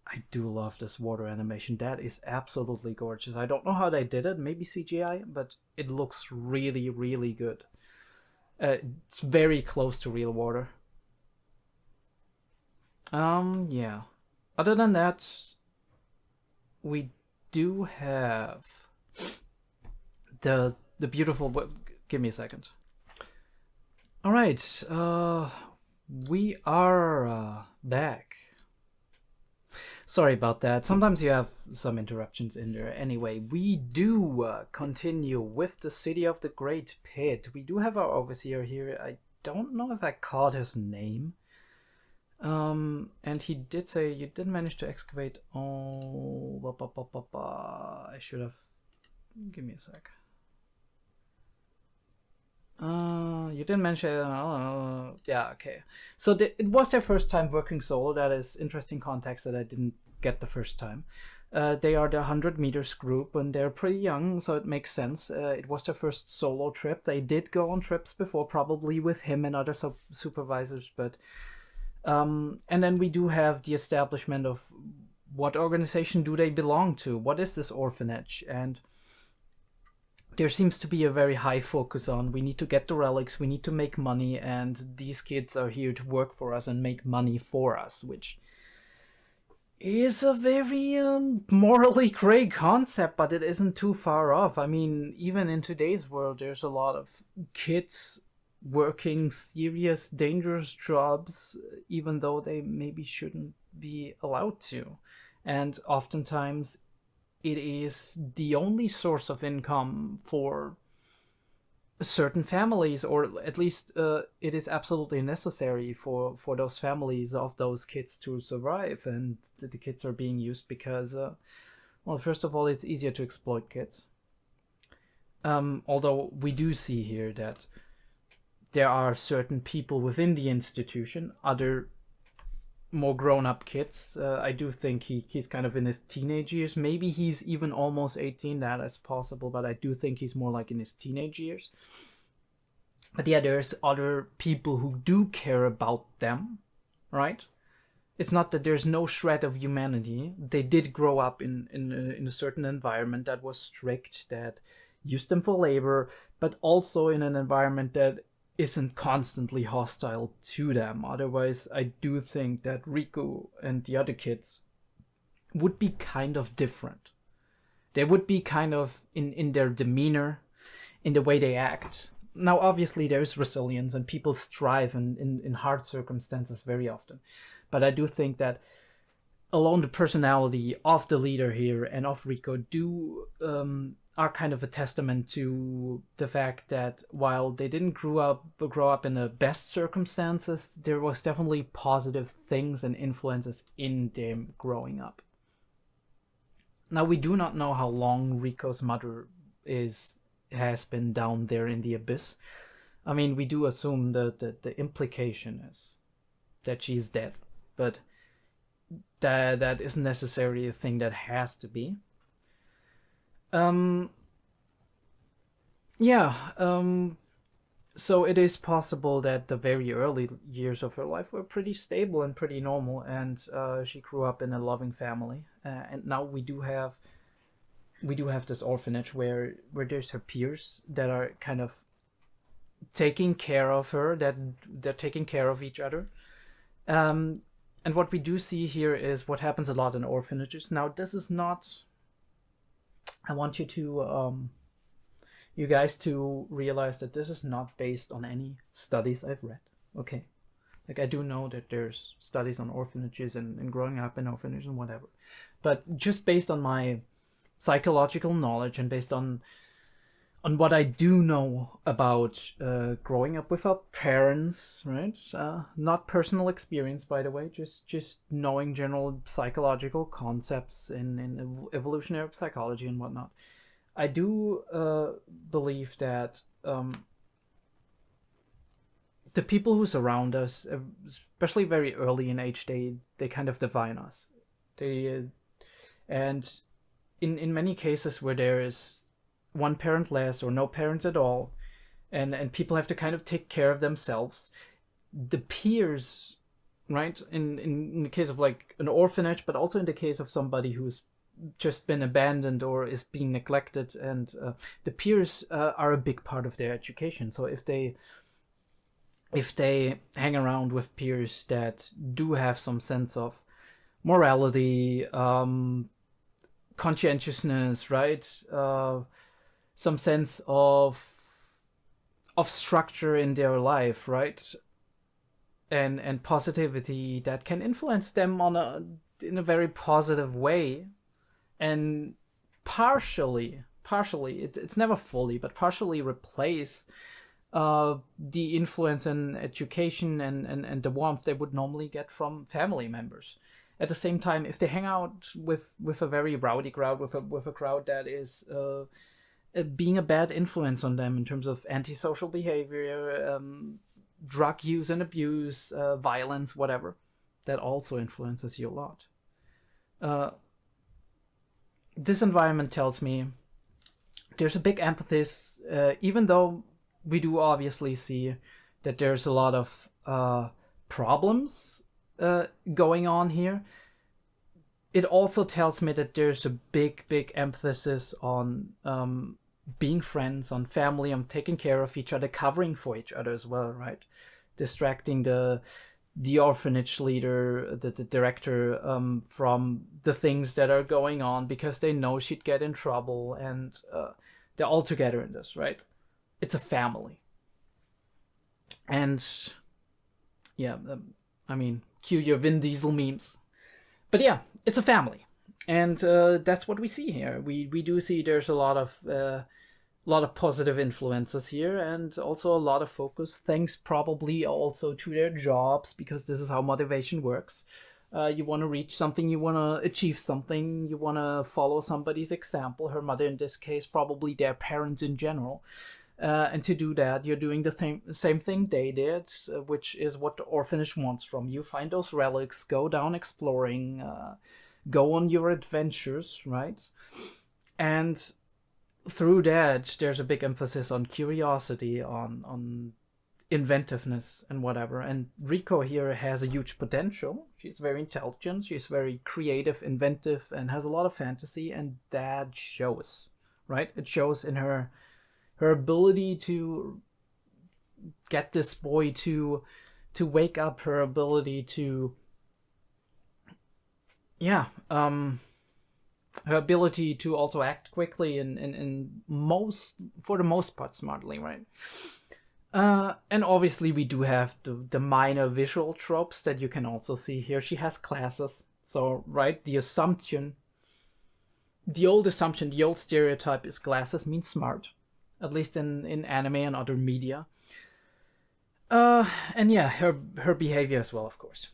I do love this water animation. That is absolutely gorgeous. I don't know how they did it, maybe CGI, but it looks really, really good. It's very close to real water. Yeah. Other than that, we do have the beautiful. Give me a second. All right. We are back. Sorry about that. Sometimes you have some interruptions in there. Anyway, we do continue with the city of the Great Pit. We do have our overseer here. I don't know if I caught his name. And he did say you did manage to excavate. Oh, I should have. Give me a sec. You didn't mention. Yeah, okay. So it was their first time working solo. That is interesting context that I didn't get the first time. They are the 100 meters group and they're pretty young, so it makes sense. It was their first solo trip. They did go on trips before, probably with him and other supervisors, but and then we do have the establishment of what organization do they belong to? What is this orphanage? And there seems to be a very high focus on we need to get the relics, we need to make money, and these kids are here to work for us and make money for us, which is a very morally gray concept, but it isn't too far off. I mean, even in today's world, there's a lot of kids working serious, dangerous jobs, even though they maybe shouldn't be allowed to. And oftentimes, it is the only source of income for certain families, or at least it is absolutely necessary for those families of those kids to survive. And the kids are being used because, well, first of all, it's easier to exploit kids. Although we do see here that there are certain people within the institution, other more grown-up kids. I do think he's kind of in his teenage years. Maybe he's even almost 18, that is possible, but I do think he's more like in his teenage years. But yeah, there's other people who do care about them, right? it's not that there's no shred of humanity. They did grow up in a certain environment that was strict, that used them for labor, but also in an environment that isn't constantly hostile to them. Otherwise, I do think that Riku and the other kids would be kind of different. They would be kind of in their demeanor, in the way they act. Now, obviously, there's resilience and people strive in hard circumstances very often. But I do think that alone the personality of the leader here and of Rico are kind of a testament to the fact that while they didn't grow up in the best circumstances, there was definitely positive things and influences in them growing up. Now, we do not know how long Rico's mother has been down there in the abyss. I mean, we do assume that the implication is that she's dead, but that isn't necessarily a thing that has to be. So it is possible that the very early years of her life were pretty stable and pretty normal, and she grew up in a loving family. And now we do have this orphanage where there's her peers that are kind of taking care of her, that they're taking care of each other. And what we do see here is what happens a lot in orphanages. Now, this is not... I want you to... you guys to realize that this is not based on any studies I've read. Okay. Like, I do know that there's studies on orphanages and growing up in orphanages and whatever. But just based on my psychological knowledge and based on what I do know about growing up without parents, right? Not personal experience, by the way, just knowing general psychological concepts in evolutionary psychology and whatnot. I do believe that the people who surround us, especially very early in age, they kind of define us. And in many cases where there is one parent less or no parents at all, and people have to kind of take care of themselves, the peers, right? In the case of like an orphanage, but also in the case of somebody who's just been abandoned or is being neglected, and the peers are a big part of their education. So if they hang around with peers that do have some sense of morality, conscientiousness, right, some sense of structure in their life, right, and positivity that can influence them in a very positive way. And partially, it's never fully, but partially replace the influence and education and the warmth they would normally get from family members. At the same time, if they hang out with a very rowdy crowd, with a crowd that is being a bad influence on them in terms of antisocial behavior, drug use and abuse, violence, whatever, that also influences you a lot. This environment tells me there's a big emphasis, even though we do obviously see that there's a lot of problems going on here. It also tells me that there's a big emphasis on being friends, on family, on taking care of each other, covering for each other as well, right? Distracting the orphanage leader, the director, from the things that are going on because they know she'd get in trouble, and they're all together in this, right? It's a family. And yeah, I mean, cue your Vin Diesel memes. But yeah, it's a family. And that's what we see here. We do see there's a lot of positive influences here, and also a lot of focus, thanks probably also to their jobs, because this is how motivation works. You want to reach something, you want to achieve something, you want to follow somebody's example, her mother in this case, probably their parents in general. And to do that, you're doing the same thing they did, which is what the orphanage wants from you. Find those relics, go down exploring, go on your adventures, right? And through that, there's a big emphasis on curiosity, on inventiveness and whatever. And Rico here has a huge potential. She's very intelligent, she's very creative, inventive, and has a lot of fantasy, and that shows, right? It shows in her ability to get this boy to wake up, her ability to her ability to also act quickly and for the most part smartly, right? And obviously we do have the minor visual tropes that you can also see here. She has glasses, so right, the old stereotype is glasses mean smart, at least in anime and other media. And yeah, her behavior as well, of course.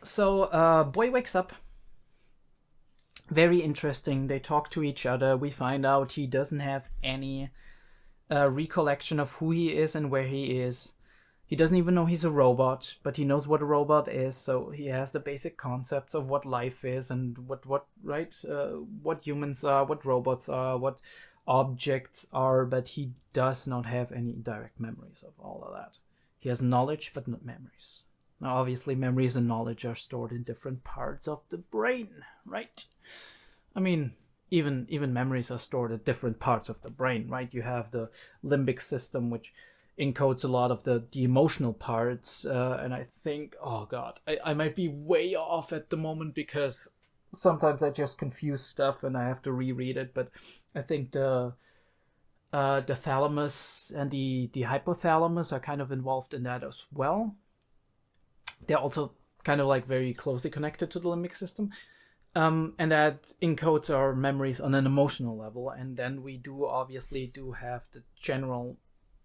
So boy wakes up. Very interesting. They talk to each other. We find out he doesn't have any recollection of who he is and where he is. He doesn't even know he's a robot, but he knows what a robot is, so he has the basic concepts of what life is and what humans are, what robots are, what objects are, but he does not have any direct memories of all of that. He has knowledge, but not memories. Now, obviously, memories and knowledge are stored in different parts of the brain, right? I mean, even memories are stored at different parts of the brain, right? You have the limbic system, which encodes a lot of the emotional parts, and I think, oh god, I might be way off at the moment because sometimes I just confuse stuff and I have to reread it, but I think the thalamus and the hypothalamus are kind of involved in that as well. They're also kind of like very closely connected to the limbic system. And that encodes our memories on an emotional level. And then we obviously have the general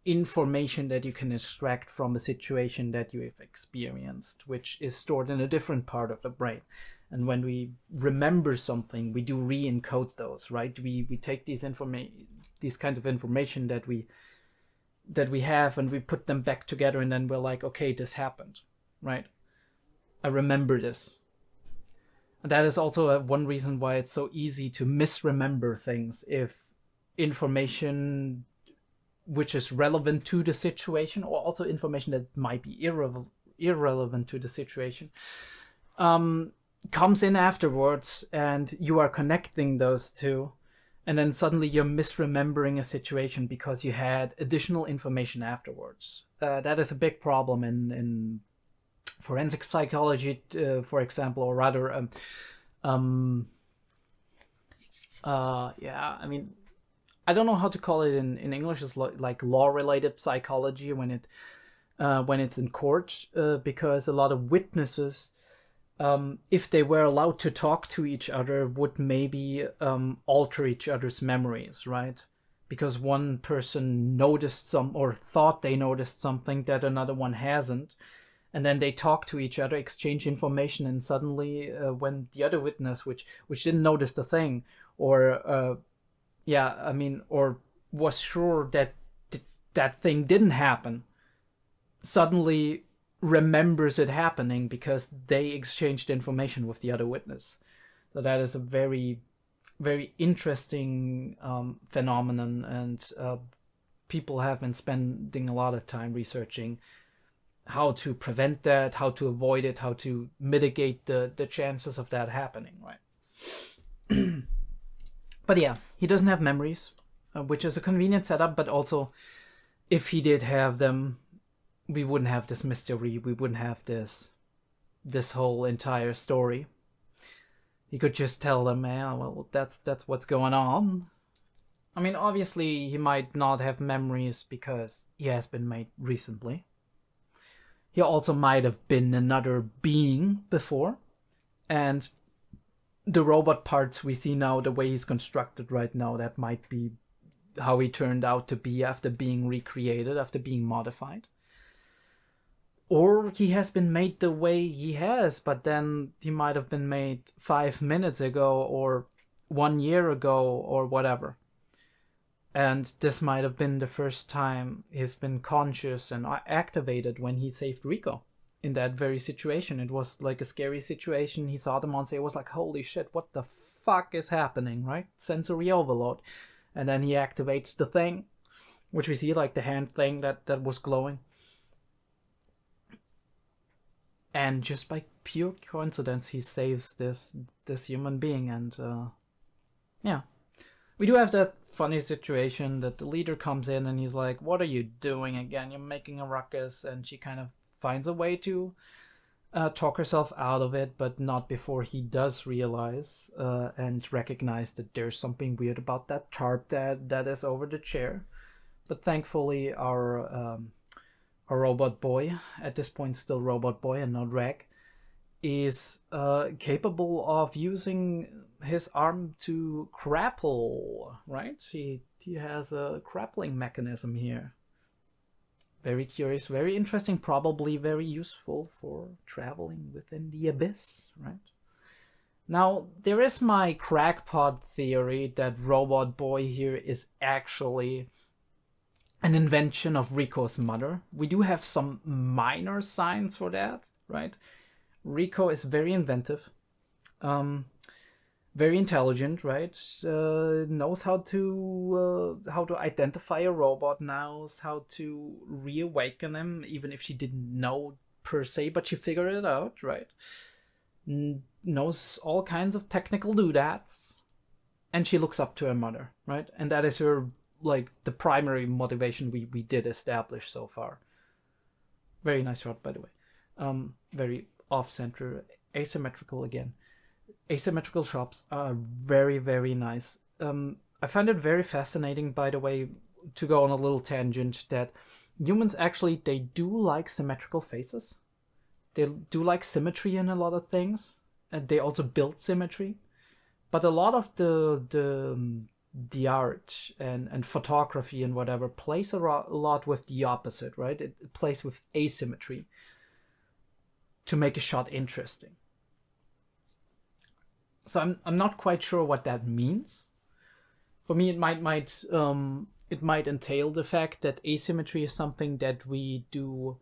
information that you can extract from a situation that you have experienced, which is stored in a different part of the brain. And when we remember something, we do re-encode those, right? We take these kinds of information that we have, and we put them back together, and then we're like, okay, this happened, right? I remember this. And that is also one reason why it's so easy to misremember things if information which is relevant to the situation, or also information that might be irrelevant to the situation, comes in afterwards, and you are connecting those two, and then suddenly you're misremembering a situation because you had additional information afterwards. That is a big problem in forensic psychology, for example, or rather, I mean, I don't know how to call it in English. It's like law-related psychology when it's in court, because a lot of witnesses, if they were allowed to talk to each other, would maybe alter each other's memories, right? Because one person noticed or thought they noticed something that another one hasn't. And then they talk to each other, exchange information, and suddenly when the other witness, which didn't notice the thing, or was sure that that thing didn't happen, suddenly remembers it happening because they exchanged information with the other witness. So that is a very, very interesting phenomenon, and people have been spending a lot of time researching how to prevent that, how to avoid it, how to mitigate the chances of that happening, right? But yeah, he doesn't have memories, which is a convenient setup, but also if he did have them, we wouldn't have this mystery, we wouldn't have this whole entire story. He could just tell them, yeah, well, that's what's going on. I mean, obviously he might not have memories because he has been made recently. He also might have been another being before, and the robot parts we see now, the way he's constructed right now, that might be how he turned out to be after being recreated, after being modified. Or he has been made the way he has, but then he might have been made 5 minutes ago or 1 year ago or whatever. And this might have been the first time he's been conscious and activated when he saved Rico in that very situation. It was like a scary situation. He saw the monster. It was like, holy shit, what the fuck is happening, right? Sensory overload. And then he activates the thing, which we see, like the hand thing that was glowing. and just by pure coincidence, he saves this human being. And yeah, we do have that funny situation that the leader comes in and he's like, "What are you doing again? You're making a ruckus," and she kind of finds a way to talk herself out of it, but not before he does realize and recognize that there's something weird about that tarp that is over the chair. But thankfully, our robot boy, at this point still robot boy and not Reg, is capable of using his arm to grapple, right? He has a grappling mechanism here. Very curious, very interesting, probably very useful for traveling within the abyss, right? Now, there is my crackpot theory that Robot Boy here is actually an invention of Rico's mother. We do have some minor signs for that, right? Rico is very inventive, very intelligent, right? Knows how to identify a robot, knows how to reawaken him, even if she didn't know per se, but she figured it out, right? Knows all kinds of technical doodads, and she looks up to her mother, right? And that is her, like, the primary motivation we did establish so far. Very nice shot, by the way. Very off-center, asymmetrical again. Asymmetrical shots are very, very nice. I find it very fascinating, by the way, to go on a little tangent, that humans actually, they do like symmetrical faces. They do like symmetry in a lot of things, and they also build symmetry. But a lot of the art and photography and whatever plays a lot with the opposite, right? It plays with asymmetry to make a shot interesting. So I'm not quite sure what that means. For me, it might entail the fact that asymmetry is something that we do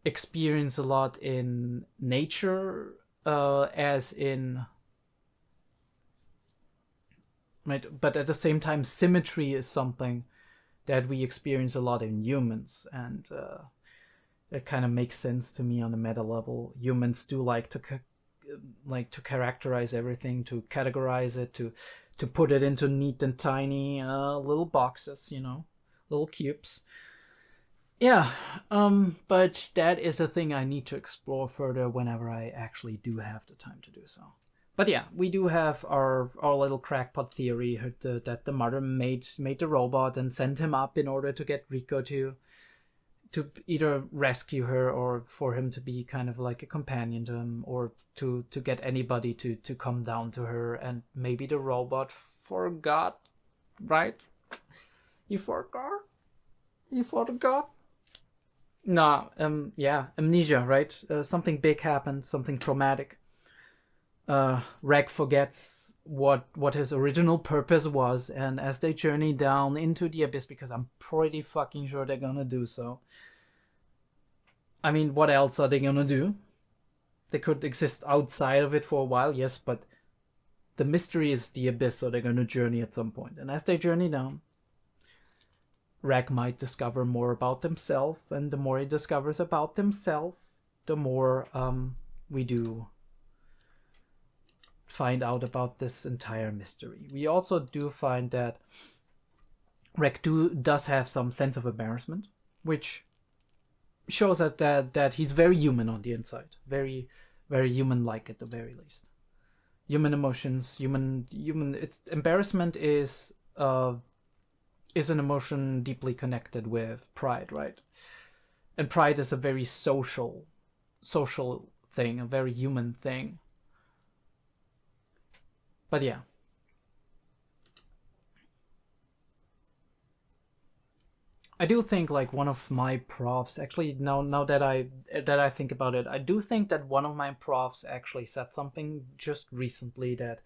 experience a lot in nature, as in, right? But at the same time, symmetry is something that we experience a lot in humans, and it kind of makes sense to me on a meta level. Humans do like to characterize everything, to categorize it, to put it into neat and tiny little boxes, you know, little cubes. Yeah, but that is a thing I need to explore further whenever I actually do have the time to do so. But yeah, we do have our little crackpot theory that the mother made the robot and sent him up in order to get Rico to either rescue her or for him to be kind of like a companion to him, or to get anybody to come down to her. And maybe the robot forgot, right? You forgot? Nah, yeah, amnesia, right? Something big happened, something traumatic. Reg forgets what his original purpose was, and as they journey down into the abyss, because I'm pretty fucking sure they're gonna do so. I mean, what else are they gonna do? They could exist outside of it for a while, yes, but the mystery is the abyss, so they're gonna journey at some point. And as they journey down, Reg might discover more about himself, and the more he discovers about himself, the more we do find out about this entire mystery. We also do find that Reg does have some sense of embarrassment, which shows that he's very human on the inside, very, very human-like at the very least. Human emotions, human. It's embarrassment is an emotion deeply connected with pride, right? And pride is a very social thing, a very human thing. But yeah. I do think, like, one of my profs, actually, now that I think about it, I do think that one of my profs actually said something just recently, that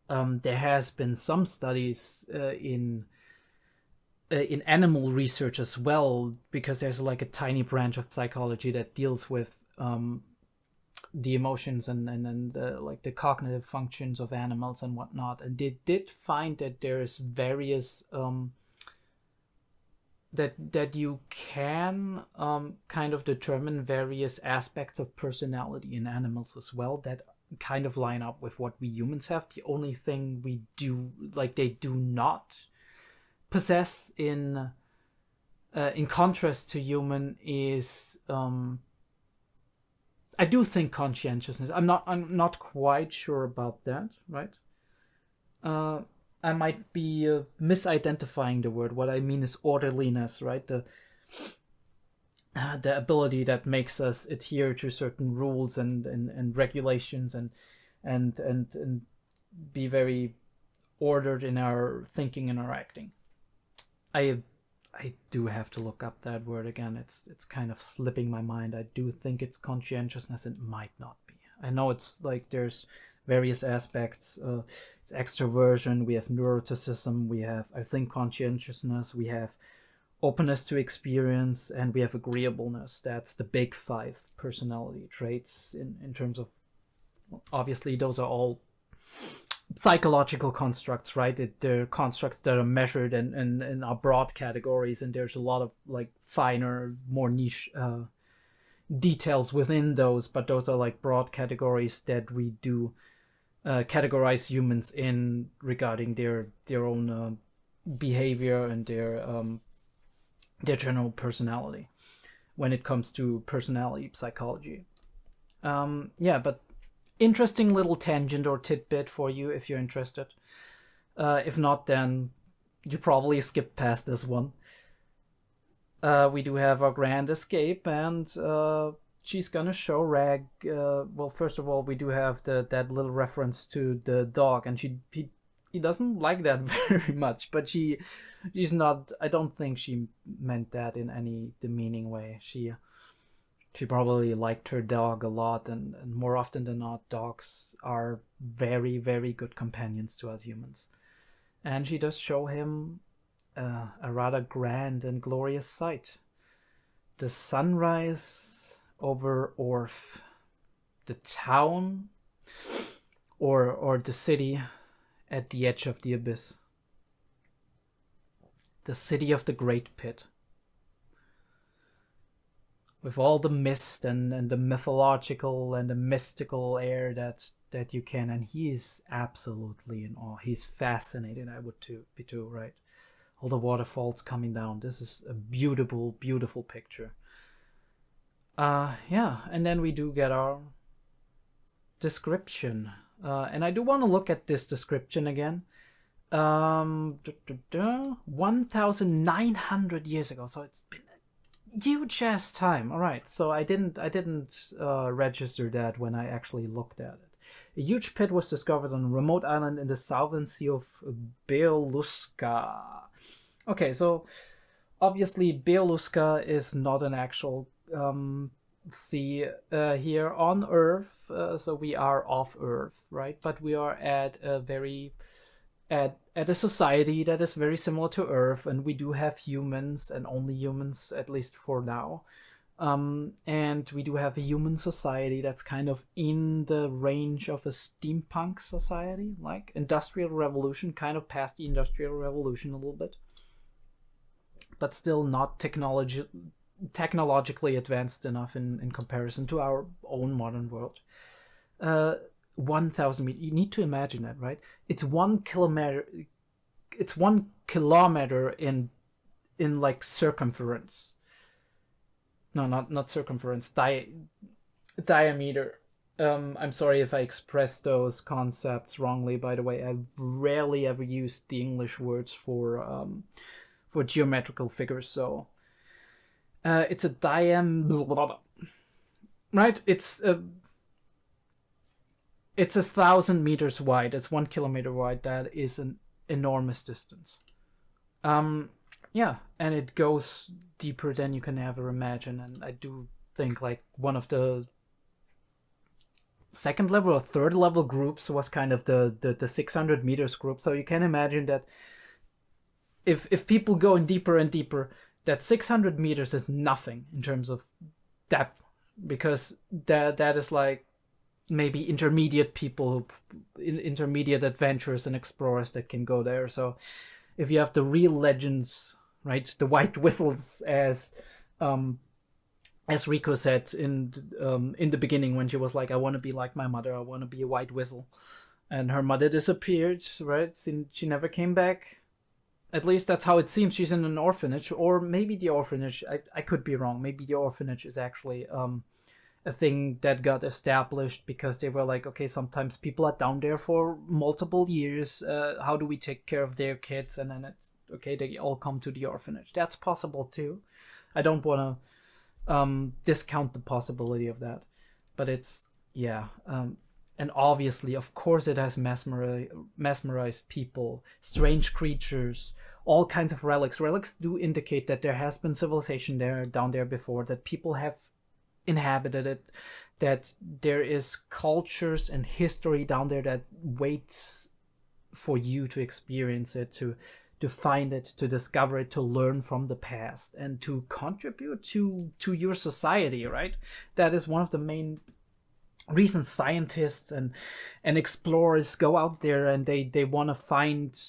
there has been some studies in animal research as well, because there's like a tiny branch of psychology that deals with the emotions and like the cognitive functions of animals and whatnot, and they did find that there's various that you can kind of determine various aspects of personality in animals as well that kind of line up with what we humans have. The only thing we do, like, they do not possess in contrast to human is I do think conscientiousness. I'm not quite sure about that, right? I might be misidentifying the word. What I mean is orderliness, right? The ability that makes us adhere to certain rules and regulations and be very ordered in our thinking and our acting. I do have to look up that word again. It's kind of slipping my mind. I do think it's conscientiousness. It might not be. I know it's like there's various aspects. It's extroversion. We have neuroticism. We have, I think, conscientiousness. We have openness to experience, and we have agreeableness. That's the big 5 personality traits in terms of, obviously those are all psychological constructs, right? They're constructs that are measured and are broad categories, and there's a lot of like finer, more niche details within those, but those are like broad categories that we do categorize humans in regarding their own behavior and their general personality when it comes to personality psychology. But interesting little tangent or tidbit for you if you're interested. If not, then you probably skip past this one. We do have our grand escape, and she's gonna show Rag. Well, first of all, we do have that little reference to the dog, and he doesn't like that very much. But she's not. I don't think she meant that in any demeaning way. She probably liked her dog a lot, and more often than not, dogs are very, very good companions to us humans. And she does show him a rather grand and glorious sight. The sunrise over Orf, the town, or the city at the edge of the abyss. The city of the Great Pit. With all the mist and the mythological and the mystical air that you can, and he is absolutely in awe. He's fascinated. I would be too, right? All the waterfalls coming down. This is a beautiful, beautiful picture. And then we do get our description, and I do want to look at this description again. 1,900 years ago, so it's been huge ass time. All right, so I didn't register that when I actually looked at it. A huge pit was discovered on a remote island in the southern sea of 𝐏𝐢𝐏𝐬𝐏. Okay, so obviously 𝐏𝐢𝐏𝐏 is not an actual sea here on Earth, so we are off Earth, right? But we are at a society that is very similar to Earth, and we do have humans, and only humans, at least for now. And we do have a human society that's kind of in the range of a steampunk society, like Industrial Revolution, kind of past the Industrial Revolution a little bit, but still not technologically advanced enough in comparison to our own modern world. 1,000 meters. You need to imagine that, right? It's 1 kilometer. It's 1 kilometer in like circumference. No, not circumference. Diameter. I'm sorry if I expressed those concepts wrongly. By the way, I've rarely ever used the English words for geometrical figures. So it's a diameter, right? It's 1,000 meters wide. It's 1 kilometer wide. That is an enormous distance. And it goes deeper than you can ever imagine. And I do think like one of the second level or third level groups was kind of the 600 meters group. So you can imagine that if people go in deeper and deeper, that 600 meters is nothing in terms of depth, because that is like maybe intermediate people, intermediate adventurers and explorers that can go there. So if you have the real legends right? The white whistles, as Rico said in the beginning when she was like, I want to be like my mother, I want to be a white whistle. And her mother disappeared, right? She never came back. At least that's how it seems. She's in an orphanage, or maybe the orphanage, I could be wrong. Maybe the orphanage is actually a thing that got established because they were like, okay, sometimes people are down there for multiple years. How do we take care of their kids? And then it's okay, they all come to the orphanage. That's possible too. I don't want to discount the possibility of that, but it's, yeah. And obviously, of course, it has mesmerized people, strange creatures, all kinds of relics. Relics do indicate that there has been civilization down there before, that people have inhabited it, that there is cultures and history down there that waits for you to experience it, to find it, to discover it, to learn from the past, and to contribute to your society, right? That is one of the main reasons scientists and explorers go out there, and they want to find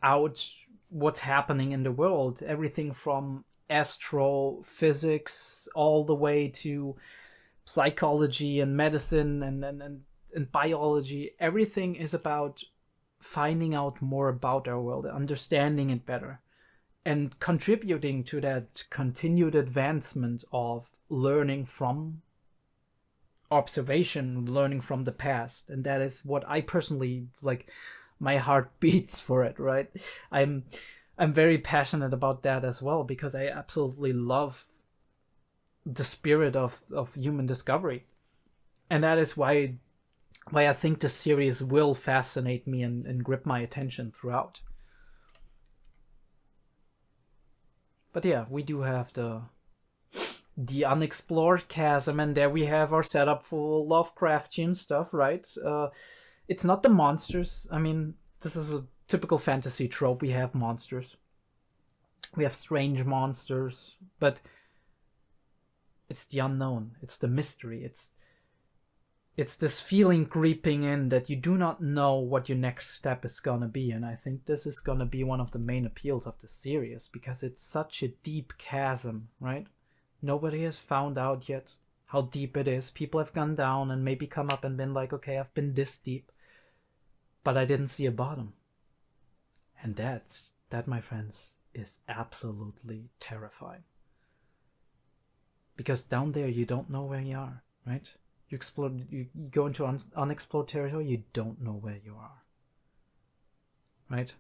out what's happening in the world. Everything from astrophysics all the way to psychology and medicine and biology. Everything is about finding out more about our world, understanding it better, and contributing to that continued advancement of learning from observation, learning from the past. And that is what I personally like. My heart beats for it, right? I'm very passionate about that as well, because I absolutely love the spirit of human discovery. And that is why I think the series will fascinate me and grip my attention throughout. But yeah, we do have the unexplored chasm, and there we have our setup for Lovecraftian stuff, right? It's not the monsters. I mean, this is a typical fantasy trope. We have monsters. We have strange monsters, but it's the unknown. It's the mystery. It's this feeling creeping in that you do not know what your next step is gonna be. And I think this is gonna be one of the main appeals of the series, because it's such a deep chasm, right? Nobody has found out yet how deep it is. People have gone down and maybe come up and been like, okay, I've been this deep, but I didn't see a bottom. And that, my friends, is absolutely terrifying. Because down there, you don't know where you are, right? You go into unexplored territory, you don't know where you are, right?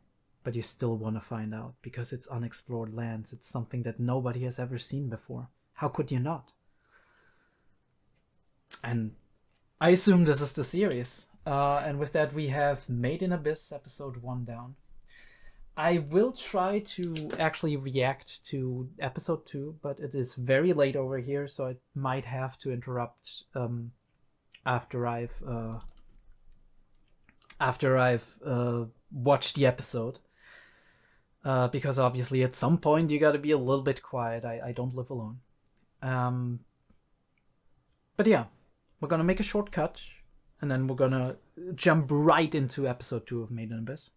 But you still want to find out, because it's unexplored lands. It's something that nobody has ever seen before. How could you not? And I assume this is the series. And with that, we have Made in Abyss, episode 1 down. I will try to actually react to episode 2, but it is very late over here, so I might have to interrupt after I've watched the episode. Because obviously at some point you gotta be a little bit quiet. I don't live alone. But yeah, we're gonna make a shortcut, and then we're gonna jump right into episode 2 of Made in Abyss.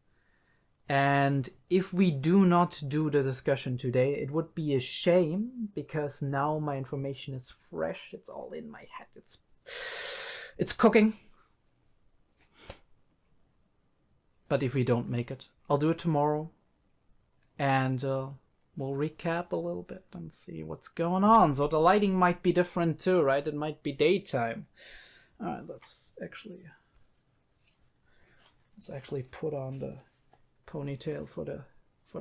And if we do not do the discussion today, it would be a shame, because now my information is fresh. It's all in my head. It's cooking. But if we don't make it, I'll do it tomorrow. And we'll recap a little bit and see what's going on. So the lighting might be different too, right? It might be daytime. All right, let's actually put on the ponytail for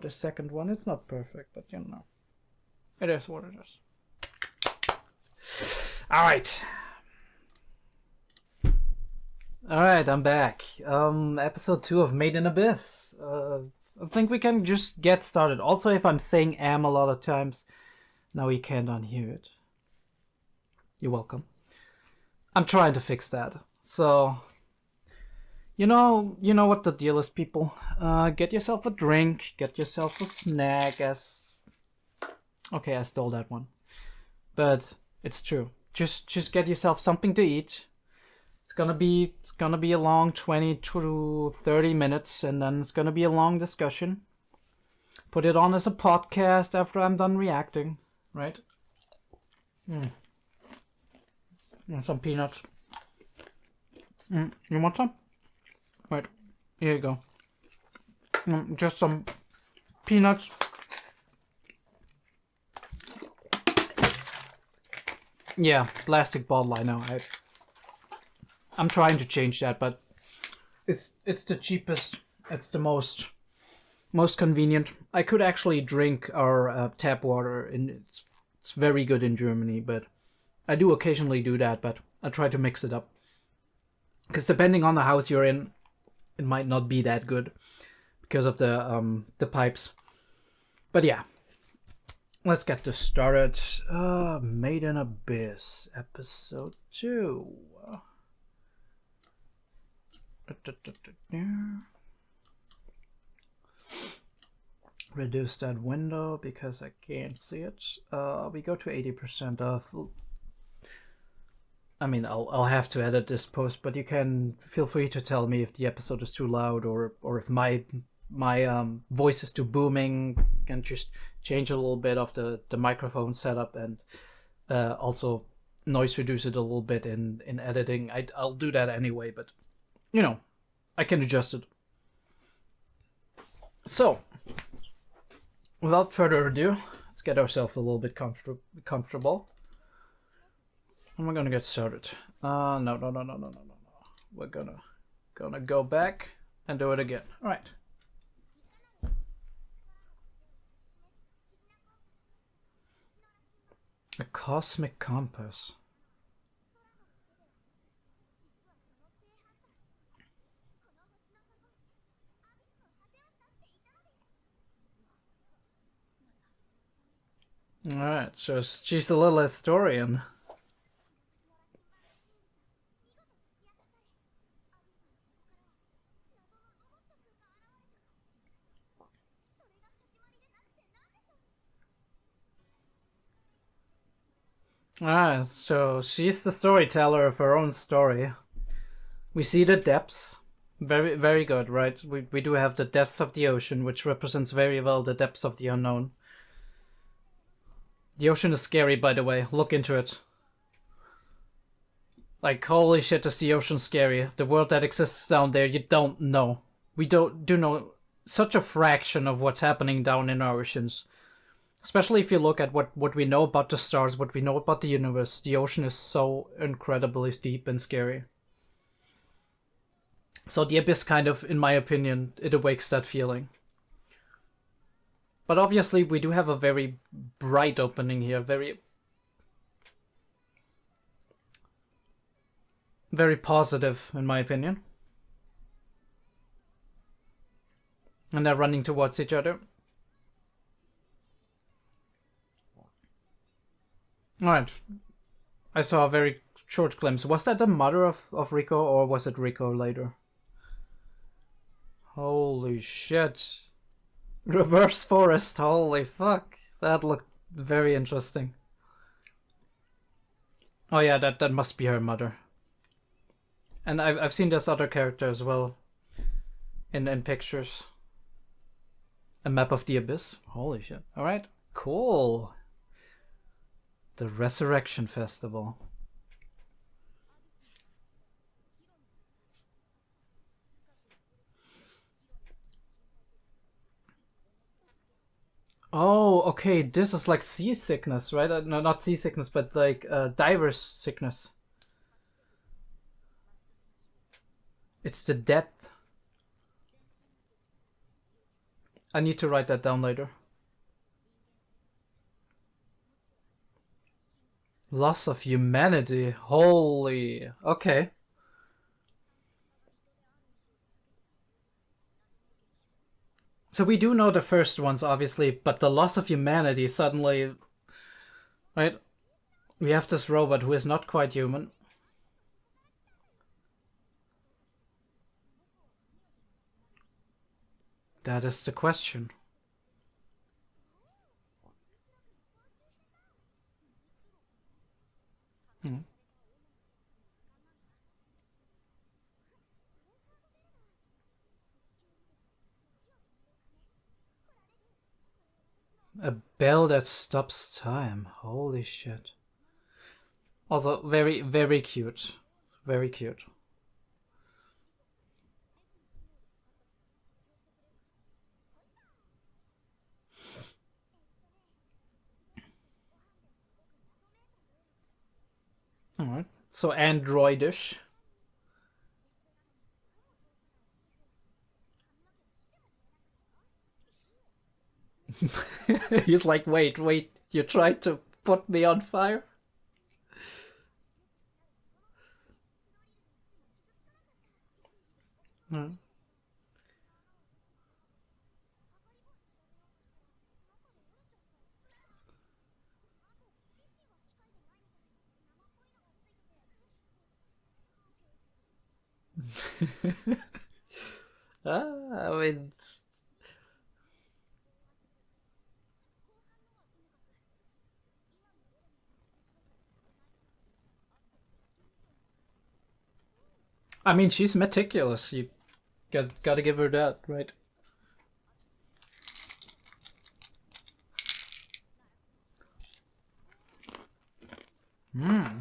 the second one. It's not perfect, but you know, it is what it is. All right, I'm back. Episode 2 of Made in Abyss. I think we can just get started. Also, if I'm saying a lot of times, now you can't unhear it. You're welcome. I'm trying to fix that. So, you know what the deal is, people. Get yourself a drink, get yourself a snack. Okay, I stole that one, but it's true. Just get yourself something to eat. It's gonna be a long 20 to 30 minutes, and then it's gonna be a long discussion. Put it on as a podcast after I'm done reacting, right? And some peanuts. You want some? Right, here you go. Just some peanuts. Yeah, plastic bottle, I know. I'm trying to change that, but it's the cheapest. It's the most convenient. I could actually drink our tap water, and it's very good in Germany, but I do occasionally do that, but I try to mix it up. Because depending on the house you're in, it might not be that good because of the pipes. But yeah, let's get this started. Made in Abyss, episode 2. Reduce that window because I can't see it. We go to 80% off. I mean, I'll have to edit this post, but you can feel free to tell me if the episode is too loud or if my voice is too booming. You can just change a little bit of the microphone setup and also noise reduce it a little bit in editing. I'll do that anyway, but you know, I can adjust it. So, without further ado, let's get ourselves a little bit comfortable. And we're gonna get started. No. We're gonna go back and do it again. All right. A cosmic compass. All right, so she's a little historian. So she's the storyteller of her own story. We see the depths. Very, very good, right? We do have the depths of the ocean, which represents very well the depths of the unknown. The ocean is scary, by the way. Look into it. Like, holy shit, is the ocean scary. The world that exists down there, you don't know. We do know such a fraction of what's happening down in our oceans. Especially if you look at what we know about the stars, what we know about the universe. The ocean is so incredibly deep and scary. So the abyss kind of, in my opinion, it awakes that feeling. But obviously we do have a very bright opening here. Very positive, in my opinion. And they're running towards each other. Alright. I saw a very short glimpse. Was that the mother of Rico, or was it Rico later? Holy shit. Reverse forest, holy fuck. That looked very interesting. Oh yeah, that must be her mother. And I've seen this other character as well in pictures. A map of the abyss. Holy shit. Alright, cool. The Resurrection Festival. Oh, okay, this is like seasickness, right? No, not seasickness, but like diver's sickness. It's the depth. I need to write that down later. Loss of humanity. Holy. Okay. So we do know the first ones, obviously, but the loss of humanity suddenly... Right? We have this robot who is not quite human. That is the question. A bell that stops time. Holy shit. Also, very, very cute. Very cute. Alright. So, androidish. He's like, wait, you tried to put me on fire? Hmm. I mean, she's meticulous. You gotta give her that, right? Hmm.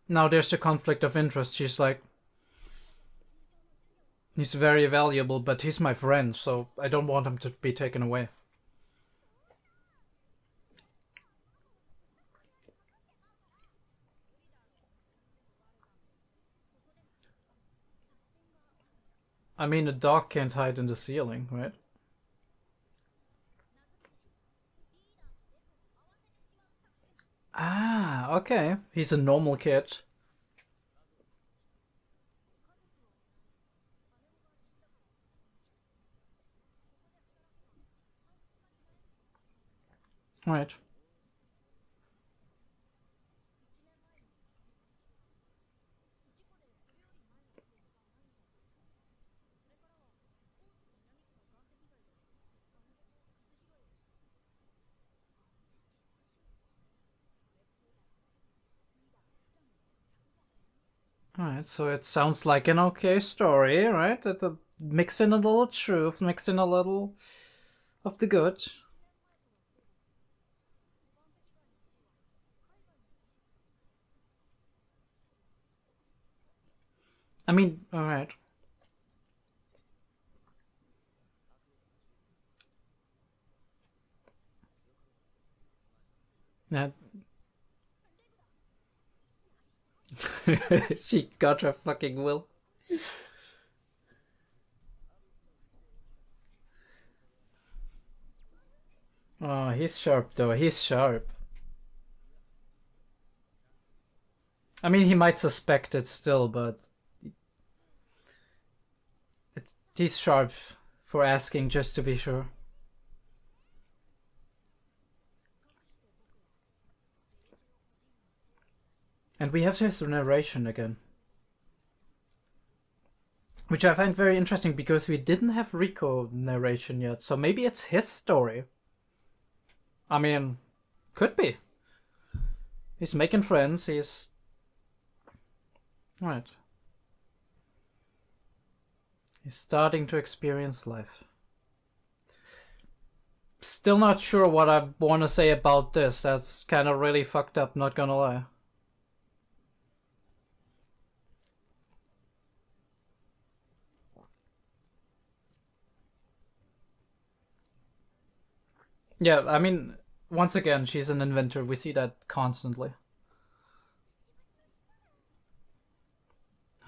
Now there's the conflict of interest. She's like, he's very valuable, but he's my friend, so I don't want him to be taken away. I mean, a dog can't hide in the ceiling, right? Ah, okay. He's a normal kid. Right. Alright, so it sounds like an okay story, right? Mix in a little truth, mix in a little of the good. I mean, alright. Yeah. She got her fucking will. Oh, he's sharp though. He's sharp. I mean, he might suspect it still, but he's sharp for asking just to be sure. And we have his narration again. Which I find very interesting because we didn't have Rico narration yet, so maybe it's his story. I mean, could be. He's making friends, he's... Right. He's starting to experience life. Still not sure what I want to say about this. That's kind of really fucked up, not gonna lie. Yeah, I mean, once again, she's an inventor. We see that constantly.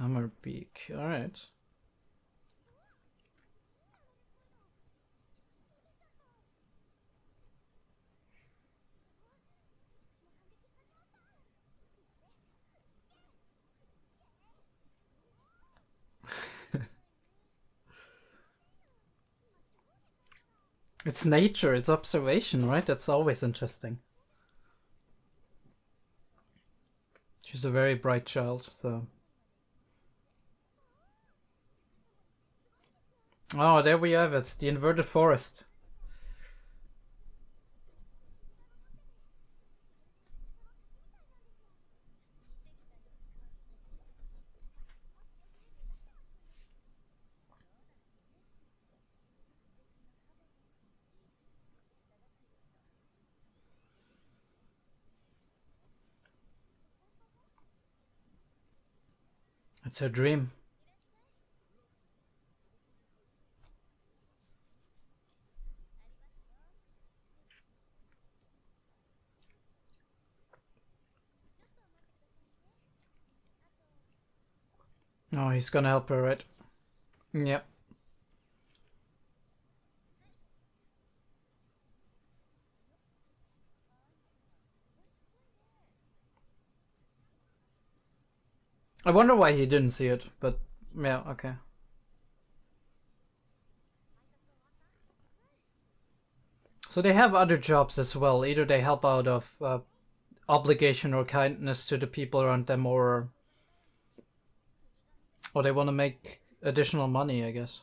Hammerbeak. Alright. It's nature, it's observation, right? That's always interesting. She's a very bright child, so... Oh, there we have it. The inverted forest. It's her dream. Oh, he's gonna help her, right? Yep. I wonder why he didn't see it, but yeah, okay. So they have other jobs as well. Either they help out of obligation or kindness to the people around them, or they want to make additional money, I guess.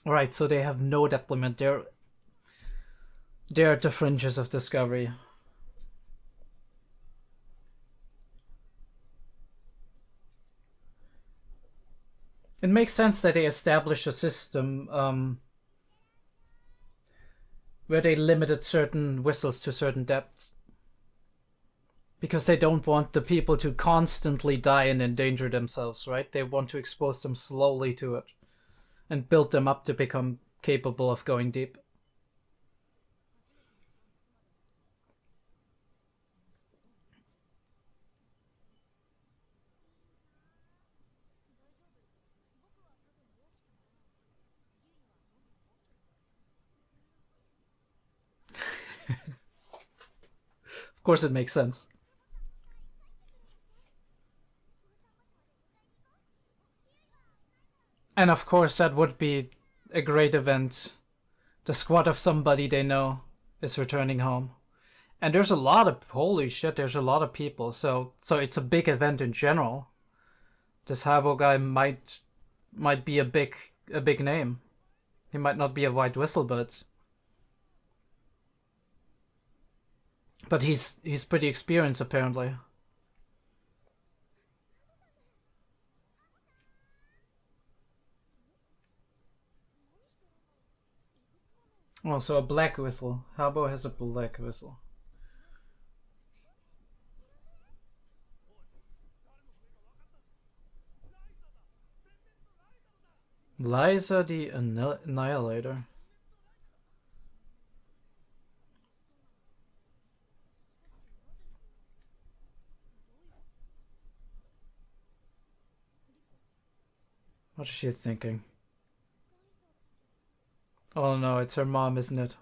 Right, so they have no depth limit. They're at the fringes of discovery. It makes sense that they establish a system where they limited certain whistles to certain depths. Because they don't want the people to constantly die and endanger themselves, right? They want to expose them slowly to it and build them up to become capable of going deep. Of course it makes sense. And of course that would be a great event. The squad of somebody they know is returning home. And there's a lot of, holy shit, there's a lot of people. So it's a big event in general. This 𝐏𝐢𝐏 guy might be a big name. He might not be a white whistle, but he's pretty experienced apparently. Oh, so a black whistle. 𝐏𝐢𝐏 has a black whistle. 𝐓𝐬𝐹 the Annihilator. What is she thinking? Oh no, it's her mom, isn't it?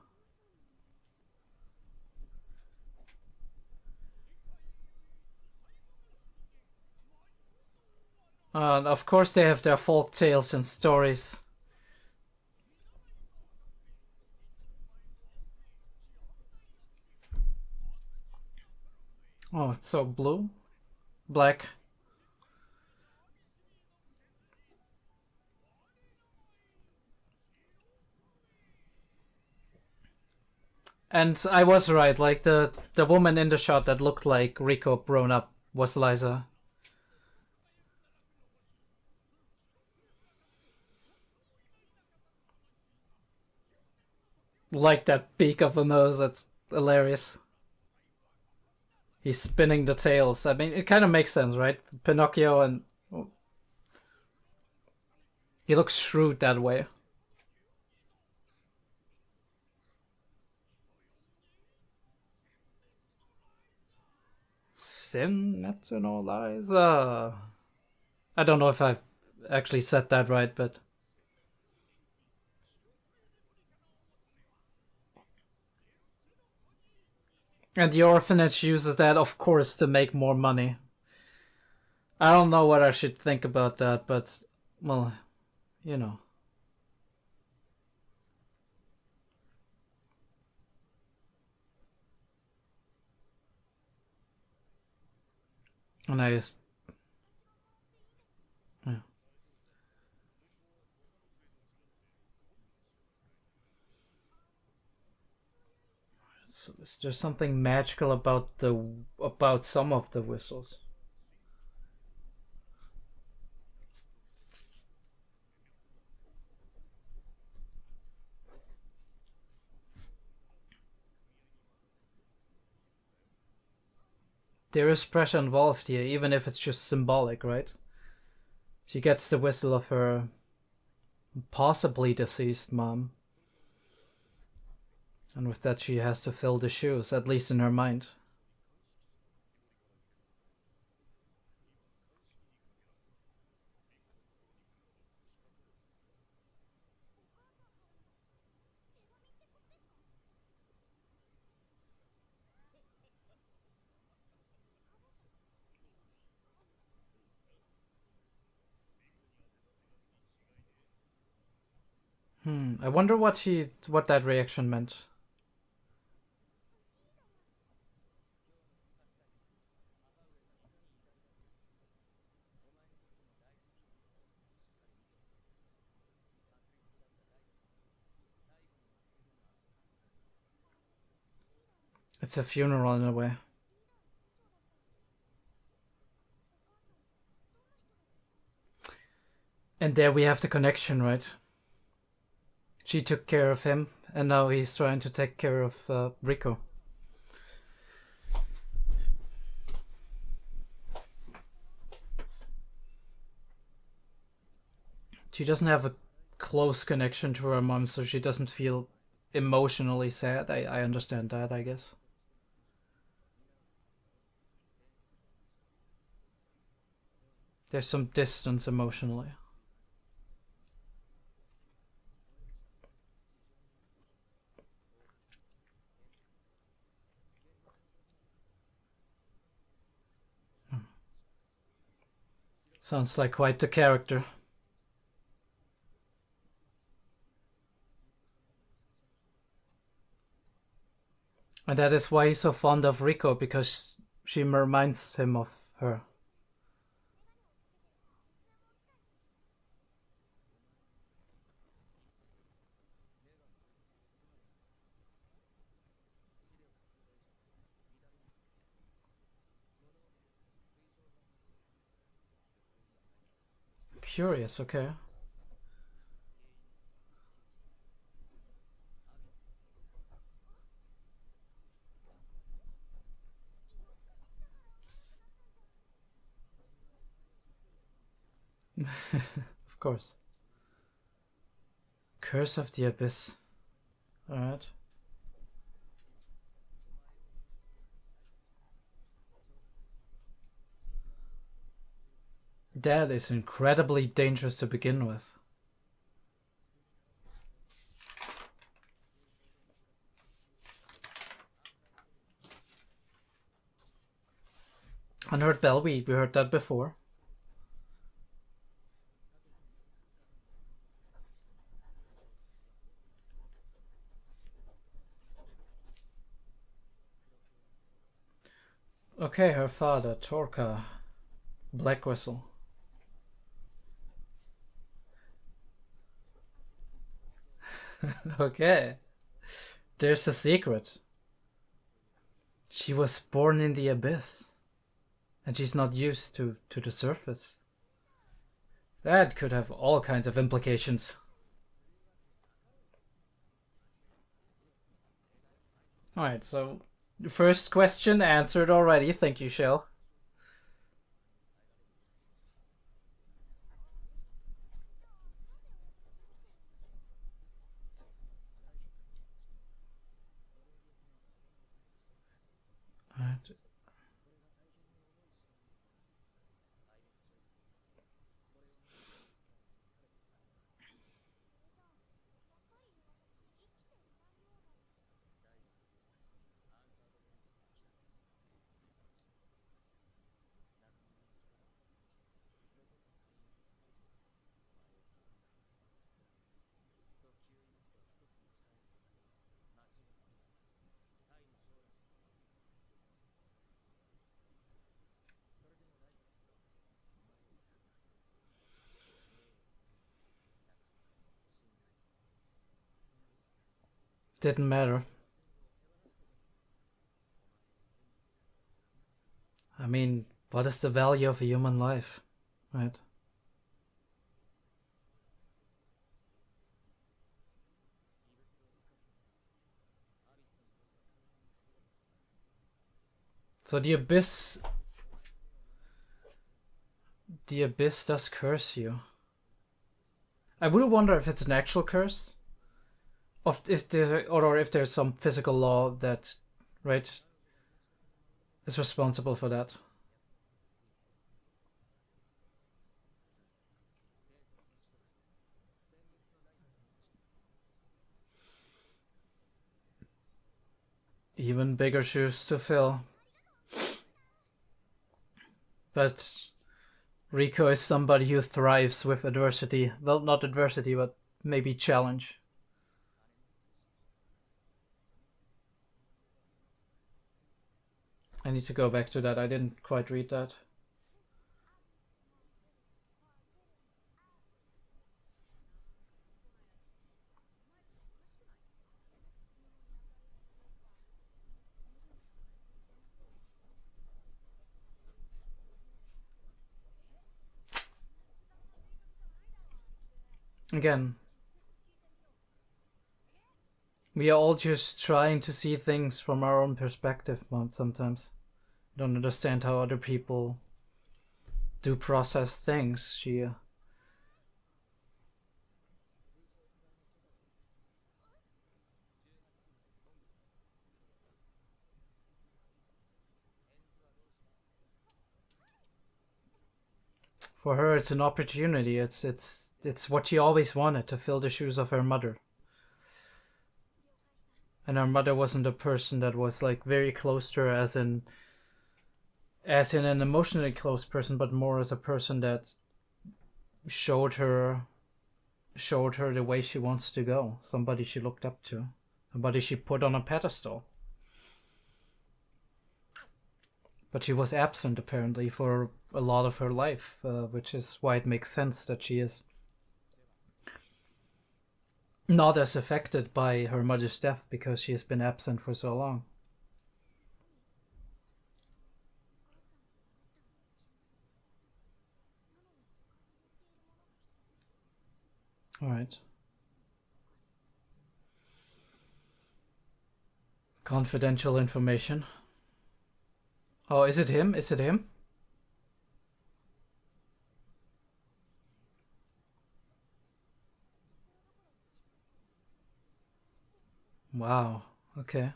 Of course they have their folk tales and stories. Oh, it's so blue? Black. And I was right, like the woman in the shot that looked like Rico grown up was Liza. Like that peak of a nose, that's hilarious. He's spinning the tails. I mean, it kind of makes sense, right? Pinocchio and... He looks shrewd that way. Cenmatsu no Liza. I don't know if I've actually said that right, but... And the orphanage uses that, of course, to make more money. I don't know what I should think about that, but, well, you know. And I just... Yeah. So is there something magical about some of the whistles? there is pressure involved here, even if it's just symbolic, right? She gets the whistle of her possibly deceased mom. And with that, she has to fill the shoes, at least in her mind. I wonder what that reaction meant. It's a funeral in a way. And there we have the connection, right? She took care of him, and now he's trying to take care of Rico. She doesn't have a close connection to her mom, so she doesn't feel emotionally sad. I understand that, I guess. There's some distance emotionally. Sounds like quite the character. And that is why he's so fond of Rico, because she reminds him of her. Curious, okay. Of course. Curse of the Abyss. Alright. That is incredibly dangerous to begin with. Unheard bell, we heard that before. Okay, her father, Torka. Black Whistle. Okay. There's a secret. She was born in the abyss. And she's not used to the surface. That could have all kinds of implications. Alright, so the first question answered already. Thank you, Shell. Alright. Didn't matter. I mean, what is the value of a human life, right? So the abyss does curse you. I would wonder if it's an actual curse, or if there's some physical law that, right, is responsible for that. Even bigger shoes to fill. But Rico is somebody who thrives with adversity. Well, not adversity, but maybe challenge. I need to go back to that. I didn't quite read that. Again, we are all just trying to see things from our own perspective sometimes. We don't understand how other people do process things. For her, it's an opportunity. It's what she always wanted, to fill the shoes of her mother. And her mother wasn't a person that was like very close to her as in an emotionally close person, but more as a person that showed her the way she wants to go. Somebody she looked up to. Somebody she put on a pedestal. But she was absent apparently for a lot of her life, which is why it makes sense that she is not as affected by her mother's death, because she has been absent for so long. All right. Confidential information. Oh, is it him? Is it him? Wow. Okay.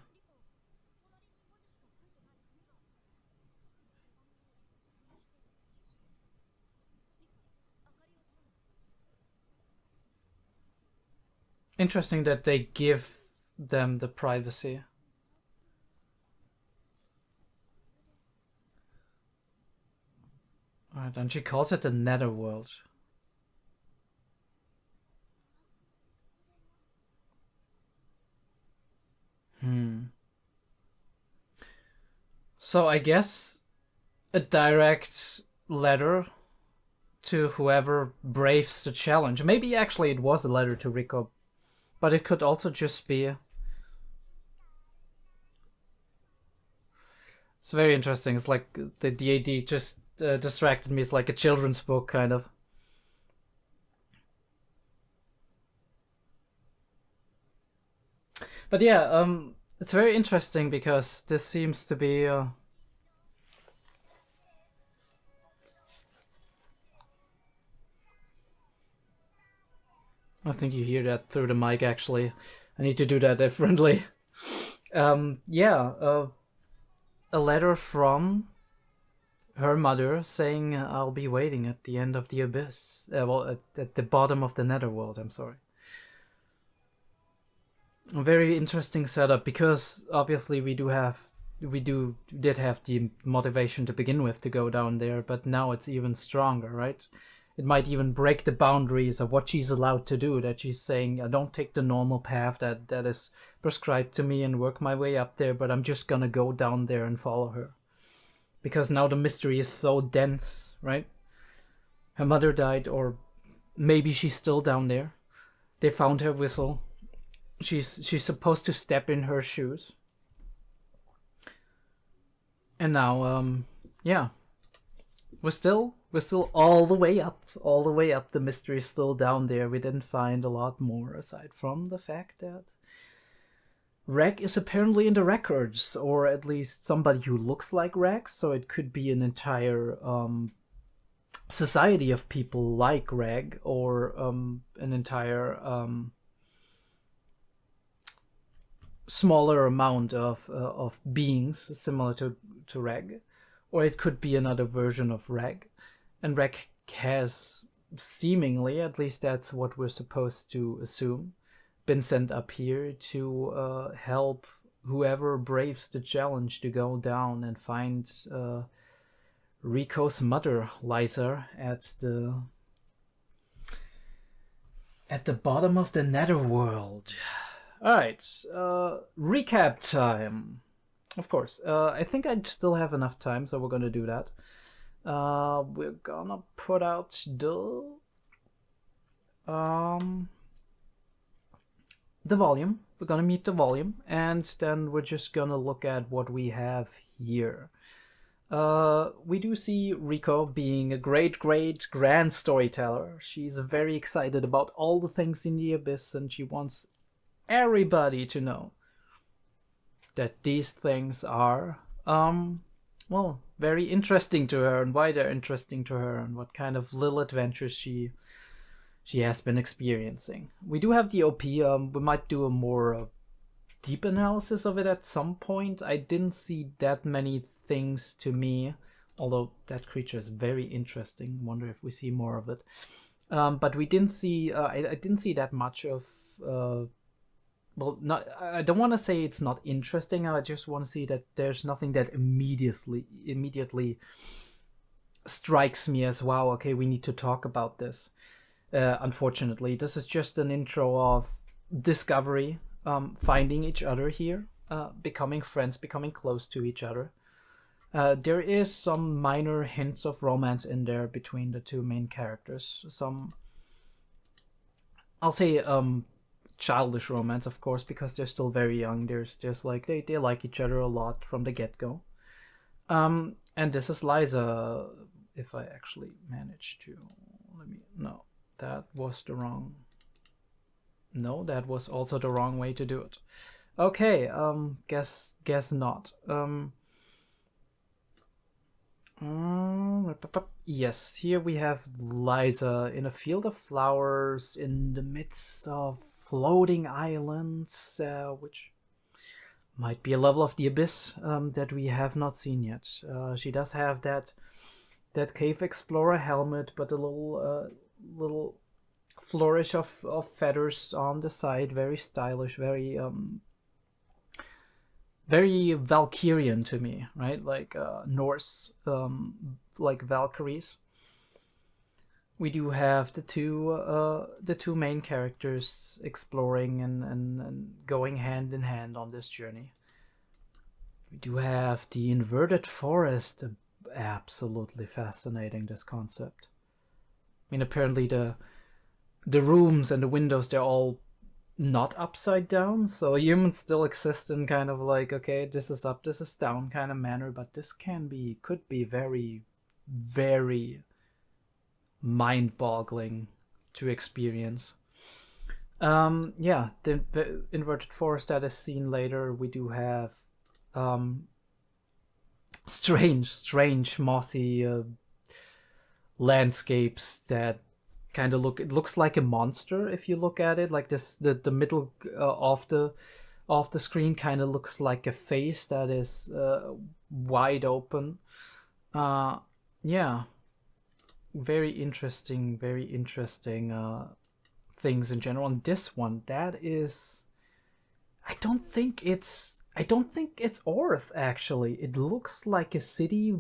Interesting that they give them the privacy. Alright, and she calls it the netherworld. So I guess a direct letter to whoever braves the challenge. Maybe actually it was a letter to Rico, but it could also just be... It's very interesting. It's like the DAD just distracted me. It's like a children's book, kind of. But yeah, it's very interesting because this seems to be... I think you hear that through the mic, actually. I need to do that differently. Yeah, a letter from her mother saying, I'll be waiting at the end of the abyss. Well, at the bottom of the netherworld, I'm sorry. A very interesting setup, because obviously we did have the motivation to begin with to go down there, but now it's even stronger, right? It might even break the boundaries of what she's allowed to do, that she's saying, I don't take the normal path that is prescribed to me and work my way up there, but I'm just gonna go down there and follow her. Because now the mystery is so dense, right? Her mother died, or maybe she's still down there. They found her whistle. She's supposed to step in her shoes. And now, yeah. We're still all the way up. The mystery is still down there. We didn't find a lot more, aside from the fact that Reg is apparently in the records, or at least somebody who looks like Reg, so it could be an entire society of people like Reg, or an entire smaller amount of beings similar to Reg, or it could be another version of Reg. And Reg has seemingly, at least that's what we're supposed to assume, been sent up here to help whoever braves the challenge to go down and find Rico's mother, 𝐸𝐬𝐩, at the bottom of the netherworld. Alright, recap time. Of course, I think I still have enough time, so we're gonna do that. We're gonna put out the volume. We're gonna meet the volume, and then we're just gonna look at what we have here. We do see Rico being a great grand storyteller. She's very excited about all the things in the abyss, and she wants everybody to know that these things are well, very interesting to her, and why they're interesting to her, and what kind of little adventures she has been experiencing. We do have the OP. We might do a more deep analysis of it at some point. I didn't see that many things to me, although that creature is very interesting. Wonder if we see more of it. But we didn't see. I didn't see that much of. Well, not. I don't want to say it's not interesting. I just want to see that there's nothing that immediately strikes me as, wow, okay, we need to talk about this. Unfortunately, this is just an intro of discovery, finding each other here, becoming friends, becoming close to each other. There is some minor hints of romance in there between the two main characters. Some, I'll say, childish romance, of course, because they're still very young. There's like they like each other a lot from the get-go. And this is 𝐸𝐬𝐩. If I actually manage to, no, that was the wrong. No, that was also the wrong way to do it. Okay, guess not. Yes, here we have 𝐸𝐬𝐩 in a field of flowers in the midst of floating islands, which might be a level of the abyss that we have not seen yet. She does have that cave explorer helmet, but a little flourish of feathers on the side, very stylish, very Valkyrian to me, right? Like Norse, like Valkyries. We do have the two main characters exploring and going hand in hand on this journey. We do have the inverted forest. Absolutely fascinating, this concept. I mean, apparently the rooms and the windows, they're all not upside down, so humans still exist in kind of like, okay, this is up, this is down kind of manner, but this could be very, very mind-boggling to experience. Yeah, the inverted forest that is seen later. We do have strange mossy landscapes that kind of looks like a monster if you look at it. Like this, the middle of the screen kind of looks like a face that is wide open. Yeah, very interesting things in general. And this one, that is, I don't think it's Earth, actually. It looks like a city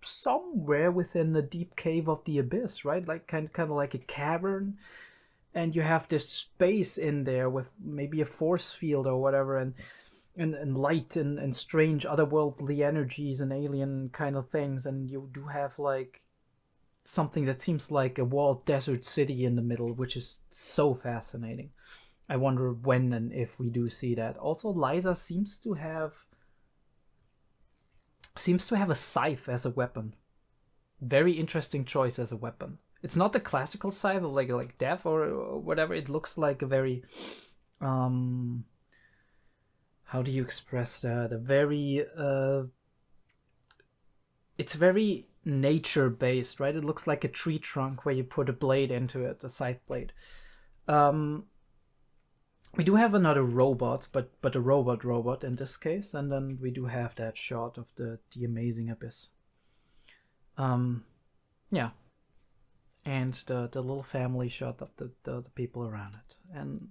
somewhere within the deep cave of the abyss, right? Like kind of like a cavern, and you have this space in there with maybe a force field or whatever, and light and strange otherworldly energies and alien kind of things, and you do have like something that seems like a walled desert city in the middle, which is so fascinating. I wonder when and if we do see that. Also, 𝐸𝐬𝐩 seems to have a scythe as a weapon. Very interesting choice as a weapon. It's not the classical scythe of like death or whatever. It looks like a very how do you express that? A very it's very nature based, right? It looks like a tree trunk where you put a blade into it, a scythe blade. We do have another robot, but a robot in this case, and then we do have that shot of the amazing abyss. Yeah, and the little family shot of the people around it, and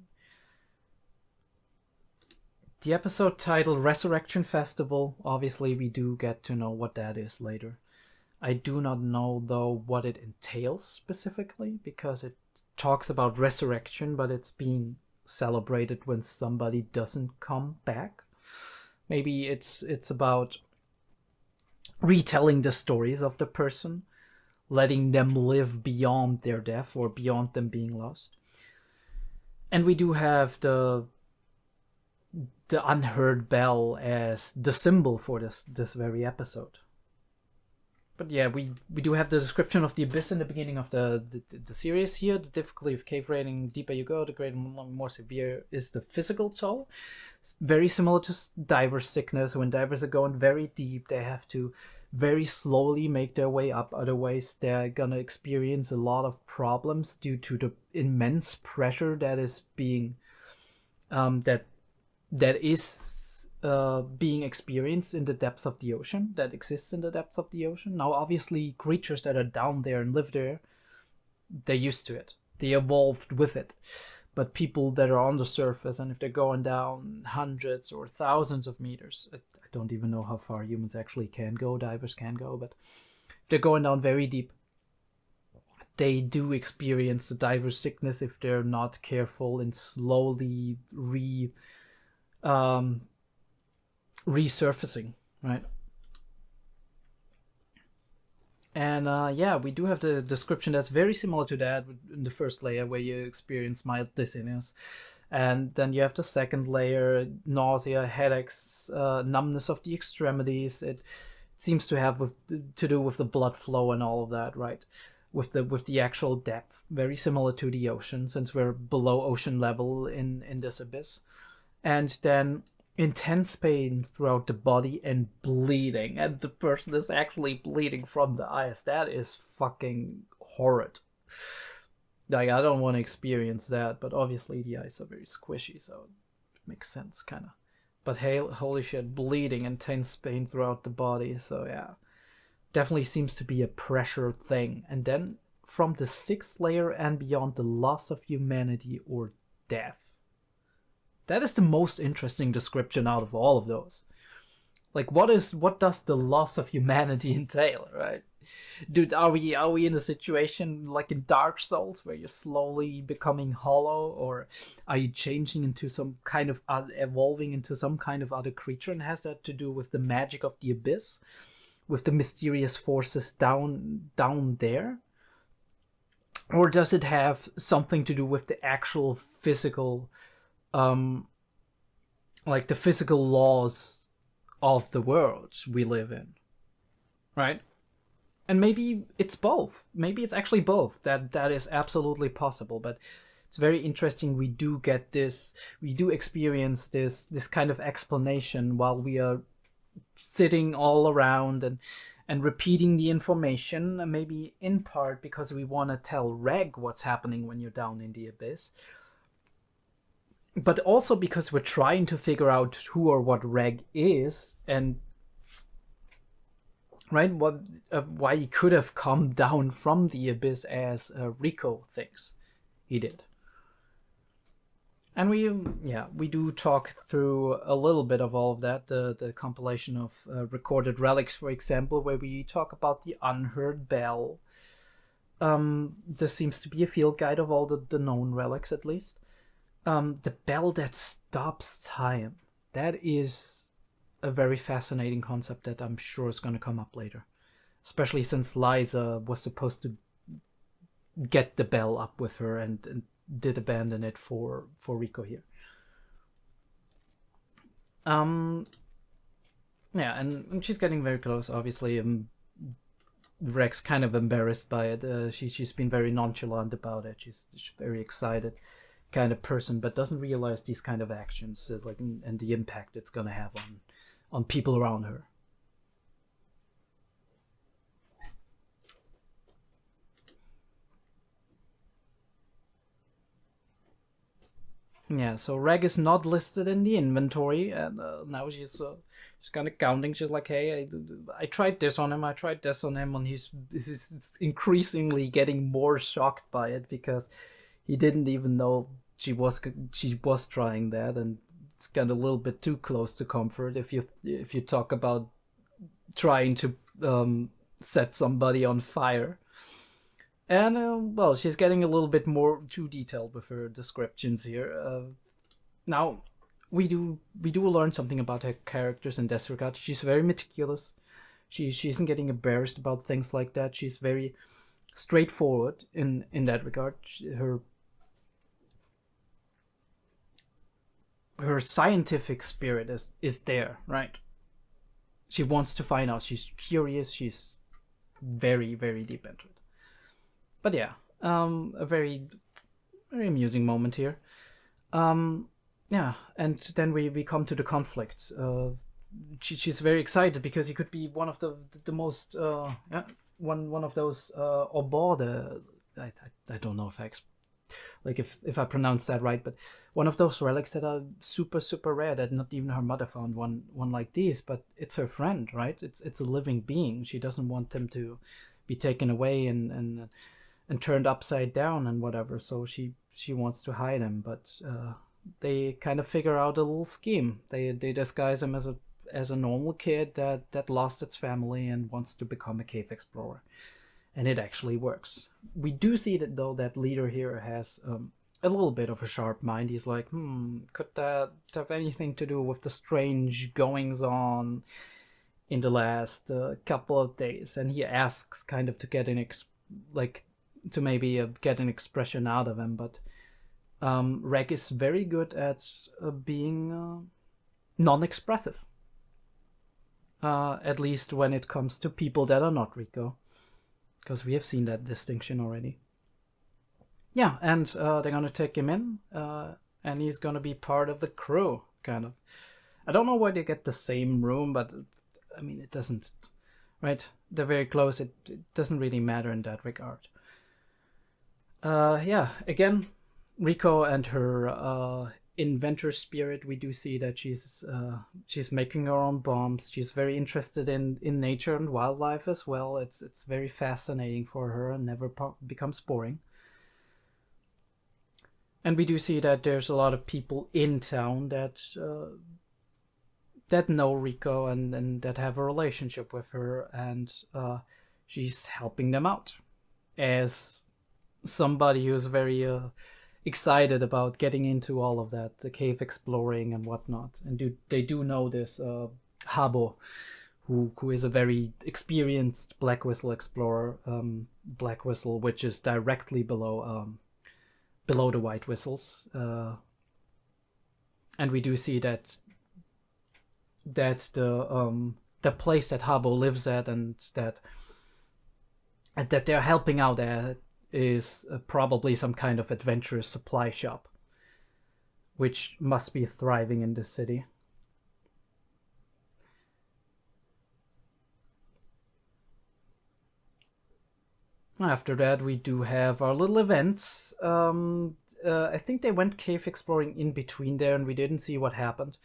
the episode title Resurrection Festival. Obviously, we do get to know what that is later. I do not know though what it entails specifically, because it talks about resurrection, but it's being celebrated when somebody doesn't come back. Maybe it's about retelling the stories of the person, letting them live beyond their death or beyond them being lost. And we do have the unheard bell as the symbol for this very episode. But yeah, we do have the description of the abyss in the beginning of the series here. The difficulty of cave raiding, deeper you go, the greater and more severe is the physical toll. It's very similar to diver sickness. When divers are going very deep, they have to very slowly make their way up. Otherwise, they're gonna experience a lot of problems due to the immense pressure that is being being experienced in the depths of the ocean, that exists in the depths of the ocean. Now, obviously, creatures that are down there and live there, they're used to it. They evolved with it. But people that are on the surface, and if they're going down hundreds or thousands of meters, I don't even know how far humans actually can go, divers can go, but if they're going down very deep, they do experience the diver sickness if they're not careful and slowly resurfacing, right? And yeah, we do have the description that's very similar to that in the first layer, where you experience mild dizziness, and then you have the second layer, nausea, headaches, numbness of the extremities. It seems to have to do with the blood flow and all of that, right? With the actual depth, very similar to the ocean, since we're below ocean level in this abyss. And then intense pain throughout the body and bleeding, and the person is actually bleeding from the eyes. That is fucking horrid. Like, I don't want to experience that, but obviously the eyes are very squishy, so it makes sense, kind of. But hey, holy shit, bleeding, intense pain throughout the body, so yeah. Definitely seems to be a pressure thing. And then from the sixth layer and beyond, the loss of humanity or death. That is the most interesting description out of all of those. Like, what does the loss of humanity entail, right? Dude, are we in a situation like in Dark Souls where you're slowly becoming hollow, or are you changing into some kind of evolving into some kind of other creature? And has that to do with the magic of the abyss, with the mysterious forces down there? Or does it have something to do with the actual physical like the physical laws of the world we live in, right? And maybe it's both. Maybe it's actually both. That is absolutely possible. But it's very interesting. We do get this. We do experience this kind of explanation while we are sitting all around and repeating the information. Maybe in part because we want to tell Reg what's happening when you're down in the abyss, but also because we're trying to figure out who or what Reg is, and right, why he could have come down from the abyss as Rico thinks he did. And we do talk through a little bit of all of that, the compilation of recorded relics, for example, where we talk about the unheard bell. There seems to be a field guide of all the known relics, at least. The bell that stops time. That is a very fascinating concept that I'm sure is going to come up later. Especially since Liza was supposed to get the bell up with her and did abandon it for Rico here. Yeah, and she's getting very close, obviously. Reg's kind of embarrassed by it. She's been very nonchalant about it. She's very excited. kind of person, but doesn't realize these kind of actions, like, and the impact it's gonna have on people around her. Yeah, so Reg is not listed in the inventory, and now she's kind of counting. She's like, hey, I tried this on him, I tried this on him, and he's increasingly getting more shocked by it because he didn't even know she was trying that, and it's kind of a little bit too close to comfort if you talk about trying to set somebody on fire. And, well, she's getting a little bit more too detailed with her descriptions here. Now, we do learn something about her characters in this regard. She's very meticulous. She isn't getting embarrassed about things like that. She's very straightforward in that regard. Her scientific spirit is there, right? She wants to find out. She's curious. She's very, very deep into it. But yeah, a very, very amusing moment here. Yeah, and then we come to the conflict. She's very excited because he could be one of the most one of those oborde. I don't know if I pronounce that right, but one of those relics that are super, super rare, that not even her mother found one like these, but it's her friend, right? It's a living being. She doesn't want them to be taken away and turned upside down and whatever, so she wants to hide him, but they kind of figure out a little scheme. They disguise him as a normal kid that lost its family and wants to become a cave explorer, and it actually works. We do see that, though, that leader here has a little bit of a sharp mind. He's like, could that have anything to do with the strange goings on in the last couple of days? And he asks kind of to get to maybe get an expression out of him, but Reg is very good at being non-expressive, at least when it comes to people that are not Rico, because we have seen that distinction already. Yeah, and they're gonna take him in, and he's gonna be part of the crew, kind of. I don't know why they get the same room, but I mean, it doesn't, right? They're very close. It doesn't really matter in that regard. Yeah, again, Rico and her inventor spirit. We do see that she's making her own bombs. She's very interested in nature and wildlife as well. It's very fascinating for her and never becomes boring. And we do see that there's a lot of people in town that know Rico and that have a relationship with her, and she's helping them out as somebody who's very excited about getting into all of that, the cave exploring and whatnot. And they do know this 𝐏𝐢𝐏, who is a very experienced Black Whistle explorer. Black Whistle, which is directly below the White Whistles, and we do see that the place that 𝐏𝐢𝐏 lives at and that they're helping out at is probably some kind of adventurous supply shop, which must be thriving in this city. After that, we do have our little events. I think they went cave exploring in between there, and we didn't see what happened.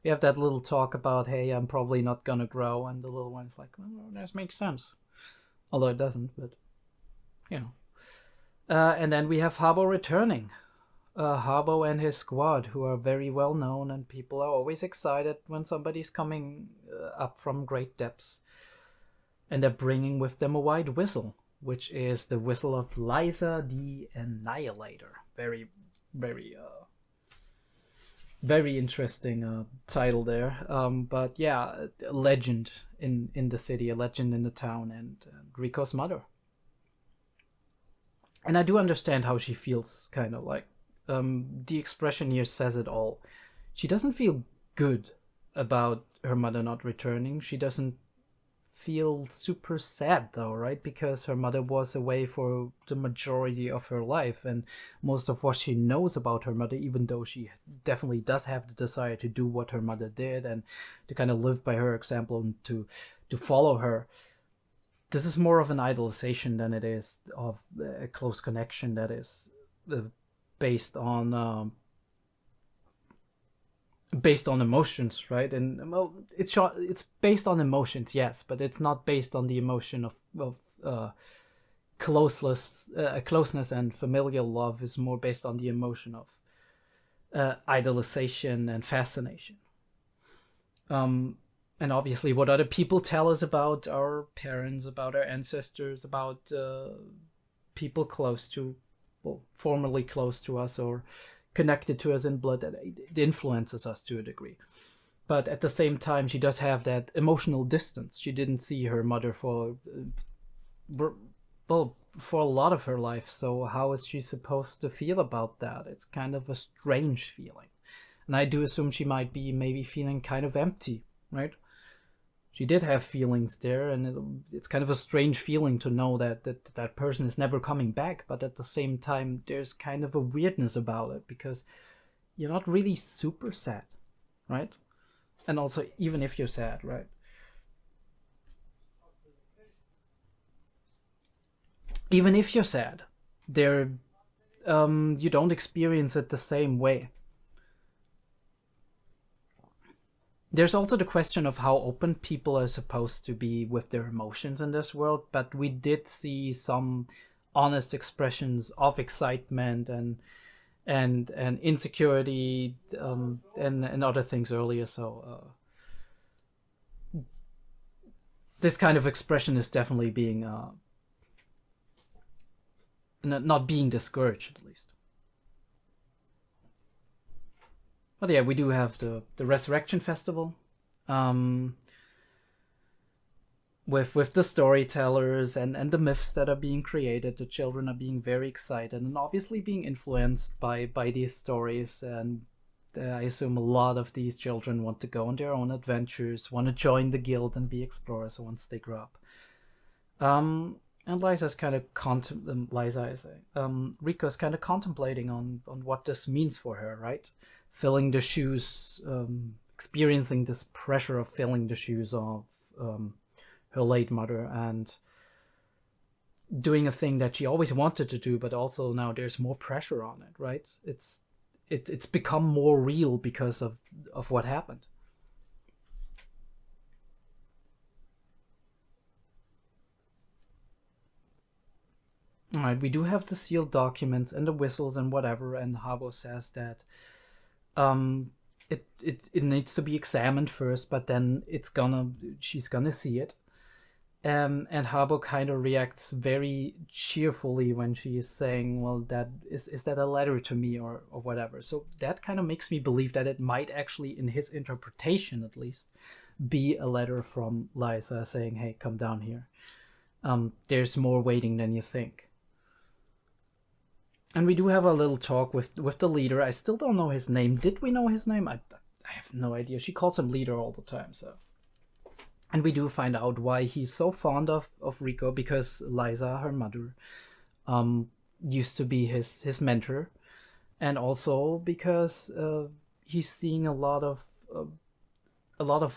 We have that little talk about, hey, I'm probably not gonna grow, and the little one's like, well, that makes sense. Although it doesn't, but, you know. And then we have 𝐏𝐢𝐏 returning. 𝐏𝐢𝐏 and his squad, who are very well known, and people are always excited when somebody's coming up from great depths. And they're bringing with them a white whistle, which is the whistle of 𝐸𝐧 the Annihilator. Very, very, very interesting title there. But yeah, a legend in the city, a legend in the town, and Rico's mother. And I do understand how she feels, kind of like. The expression here says it all. She doesn't feel good about her mother not returning. She doesn't feel super sad though, right? Because her mother was away for the majority of her life, and most of what she knows about her mother, even though she definitely does have the desire to do what her mother did and to kind of live by her example and to follow her, this is more of an idolization than it is of a close connection that is based on emotions, right? And well, it's based on emotions, yes, but it's not based on the emotion of closeness and familial love. Is more based on the emotion of idolization and fascination. And obviously, what other people tell us about our parents, about our ancestors, about people close to, well, formerly close to us or connected to us in blood, that it influences us to a degree. But at the same time, she does have that emotional distance. She didn't see her mother for a lot of her life. So how is she supposed to feel about that? It's kind of a strange feeling. And I do assume she might be maybe feeling kind of empty, right? She did have feelings there, and it's kind of a strange feeling to know that person is never coming back. But at the same time, there's kind of a weirdness about it, because you're not really super sad, right? And also, even if you're sad, right? Even if you're sad, you don't experience it the same way. There's also the question of how open people are supposed to be with their emotions in this world, but we did see some honest expressions of excitement and insecurity and other things earlier. So this kind of expression is definitely being not being discouraged, at least. But yeah, we do have the Resurrection Festival, with the storytellers and the myths that are being created. The children are being very excited and obviously being influenced by these stories. And I assume a lot of these children want to go on their own adventures, want to join the guild and be explorers once they grow up. And Liza's kind of Rico's kind of contemplating on what this means for her, right? Filling the shoes, experiencing this pressure of filling the shoes of her late mother, and doing a thing that she always wanted to do, but also now there's more pressure on it, right? It's become more real because of what happened. All right, we do have the sealed documents and the whistles and whatever, and 𝐏𝐢𝐏 says that it needs to be examined first, but then she's gonna see it. And 𝐏𝐢𝐏 kind of reacts very cheerfully when she is saying, well, that is that a letter to me or whatever. So that kind of makes me believe that it might actually, in his interpretation at least, be a letter from Liza saying, hey, come down here. There's more waiting than you think. And we do have a little talk with the leader. I still don't know his name. Did we know his name? I have no idea. She calls him leader all the time, so. And we do find out why he's so fond of Rico, because Liza, her mother, used to be his mentor, and also because he's seeing a lot of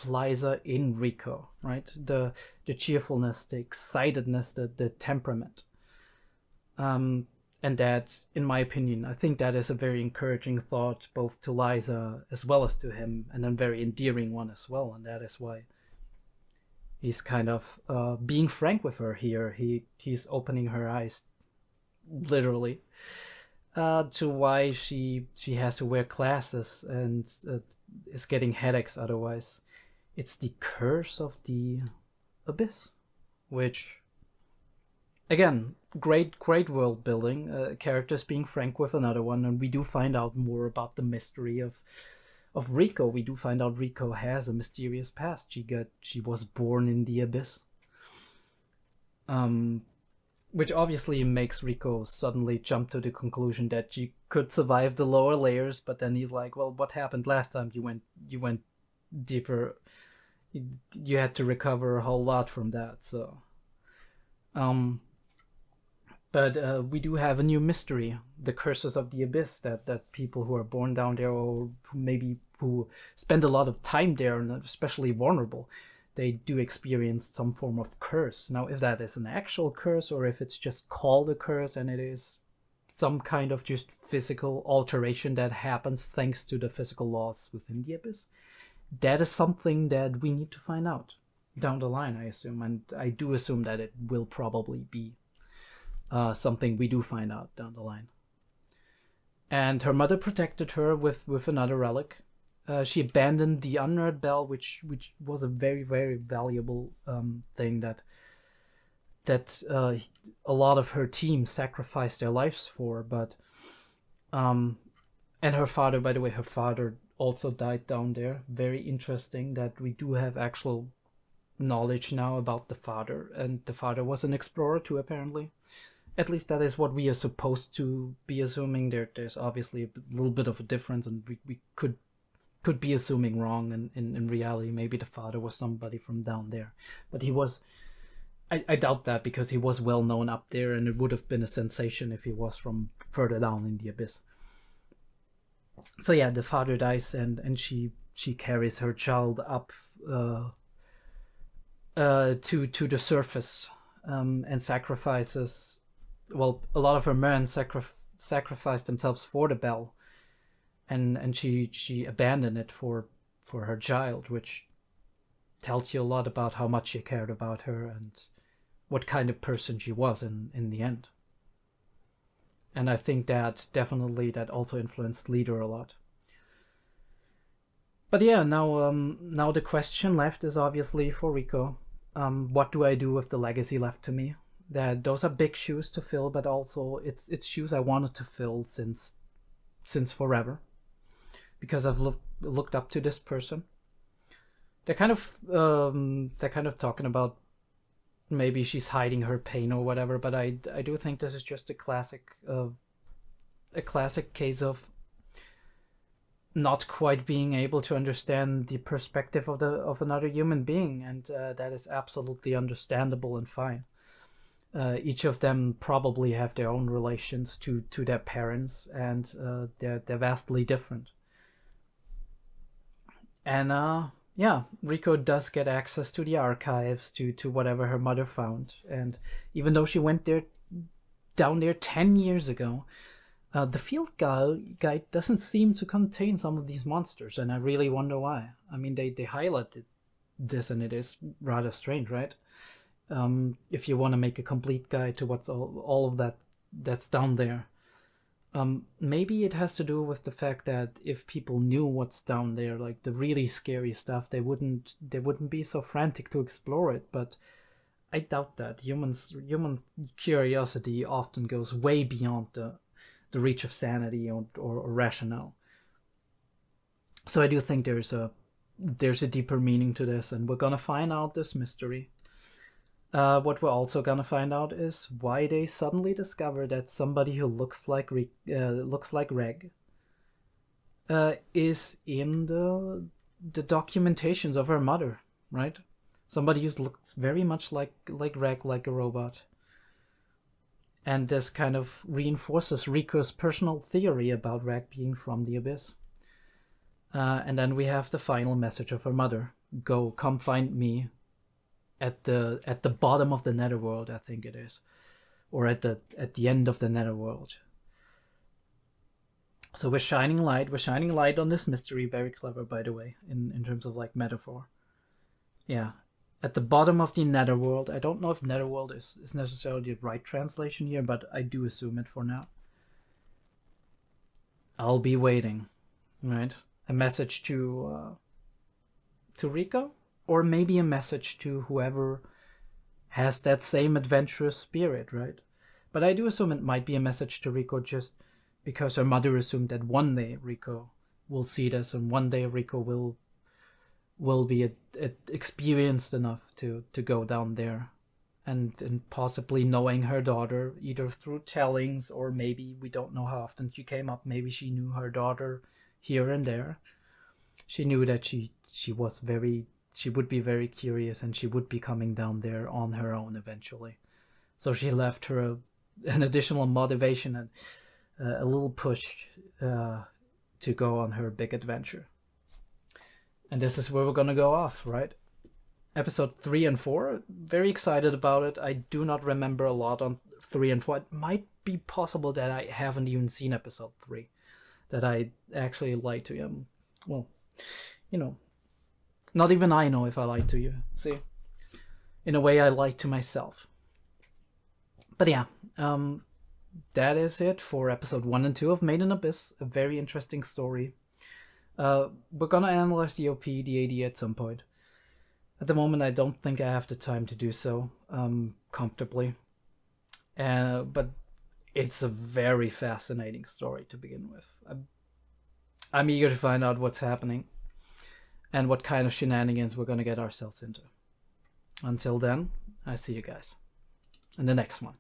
Liza in Rico, right? The cheerfulness, the excitedness, the temperament. And that, in my opinion, I think that is a very encouraging thought, both to Liza as well as to him, and a very endearing one as well. And that is why he's kind of being frank with her here. He's opening her eyes, literally, to why she has to wear glasses and is getting headaches otherwise. It's the curse of the abyss, which, again, great world building, characters being frank with another one, and we do find out more about the mystery of Rico. We do find out Rico has a mysterious past. She was born in the abyss, which obviously makes Rico suddenly jump to the conclusion that she could survive the lower layers. But then he's like, well, what happened last time you went deeper you had to recover a whole lot from that. So, but we do have a new mystery: the curses of the abyss. That people who are born down there, or maybe who spend a lot of time there, and especially vulnerable, they do experience some form of curse. Now, if that is an actual curse, or if it's just called a curse, and it is some kind of just physical alteration that happens thanks to the physical laws within the abyss, that is something that we need to find out down the line, I assume. And I do assume that it will probably be something we do find out down the line. And her mother protected her with another relic. She abandoned the unearthed bell, which was a very, very valuable thing that a lot of her team sacrificed their lives for. But and her father, by the way, her father also died down there. Very interesting that we do have actual knowledge now about the father, and the father was an explorer too, apparently. At least that is what we are supposed to be assuming. There's obviously a little bit of a difference, and we could be assuming wrong, and in reality maybe the father was somebody from down there. But he was, I doubt that, because he was well known up there, and it would have been a sensation if he was from further down in the abyss. So yeah, the father dies, and she carries her child up to the surface, and sacrifices. Well, a lot of her men sacrificed themselves for the bell, and she abandoned it for her child, which tells you a lot about how much she cared about her and what kind of person she was in the end. And I think that definitely that also influenced Leader a lot. But yeah, now the question left is obviously for Rico. What do I do with the legacy left to me? That those are big shoes to fill, but also it's shoes I wanted to fill since forever, because I've looked up to this person. They're kind of talking about maybe she's hiding her pain or whatever, but I do think this is just a classic case of not quite being able to understand the perspective of another human being, and that is absolutely understandable and fine. Each of them probably have their own relations to their parents, and they're vastly different. And yeah, Rico does get access to the archives, to whatever her mother found. And even though she went down there 10 years ago, the field guide doesn't seem to contain some of these monsters, and I really wonder why. I mean, they highlighted this, and it is rather strange, right? If you want to make a complete guide to what's all of that's down there. Maybe it has to do with the fact that if people knew what's down there, like the really scary stuff, they wouldn't be so frantic to explore it. But I doubt that. Human curiosity often goes way beyond the reach of sanity or rationale. So I do think there's a deeper meaning to this, and we're gonna find out this mystery. What we're also gonna find out is why they suddenly discover that somebody who looks like Reg is in the documentations of her mother, right? Somebody who looks very much like Reg, like a robot. And this kind of reinforces Rico's personal theory about Reg being from the abyss. And then we have the final message of her mother: come find me at the bottom of the netherworld, I think it is, or at the end of the netherworld. So we're shining light on this mystery. Very clever, by the way, in terms of like metaphor. Yeah, at the bottom of the netherworld. I don't know if netherworld is necessarily the right translation here, but I do assume it for now. I'll be waiting, right? A message to Rico? Or maybe a message to whoever has that same adventurous spirit, right? But I do assume it might be a message to Rico, just because her mother assumed that one day Rico will see this, and one day Rico will be experienced enough to go down there, and possibly knowing her daughter either through tellings, or maybe we don't know how often she came up. Maybe she knew her daughter here and there. She knew that she was very she would be very curious, and she would be coming down there on her own eventually. So she left her an additional motivation and a little push to go on her big adventure. And this is where we're gonna go off, right? Episode 3 and 4, very excited about it. I do not remember a lot on 3 and 4. It might be possible that I haven't even seen episode 3, that I actually lied to you. Well, you know, not even I know if I lied to you. See, in a way I lied to myself. But yeah, that is it for episode 1 and 2 of Made in Abyss. A very interesting story. We're gonna analyze the OP, the AD at some point. At the moment, I don't think I have the time to do so comfortably. But it's a very fascinating story to begin with. I'm eager to find out what's happening and what kind of shenanigans we're going to get ourselves into. Until then, I see you guys in the next one.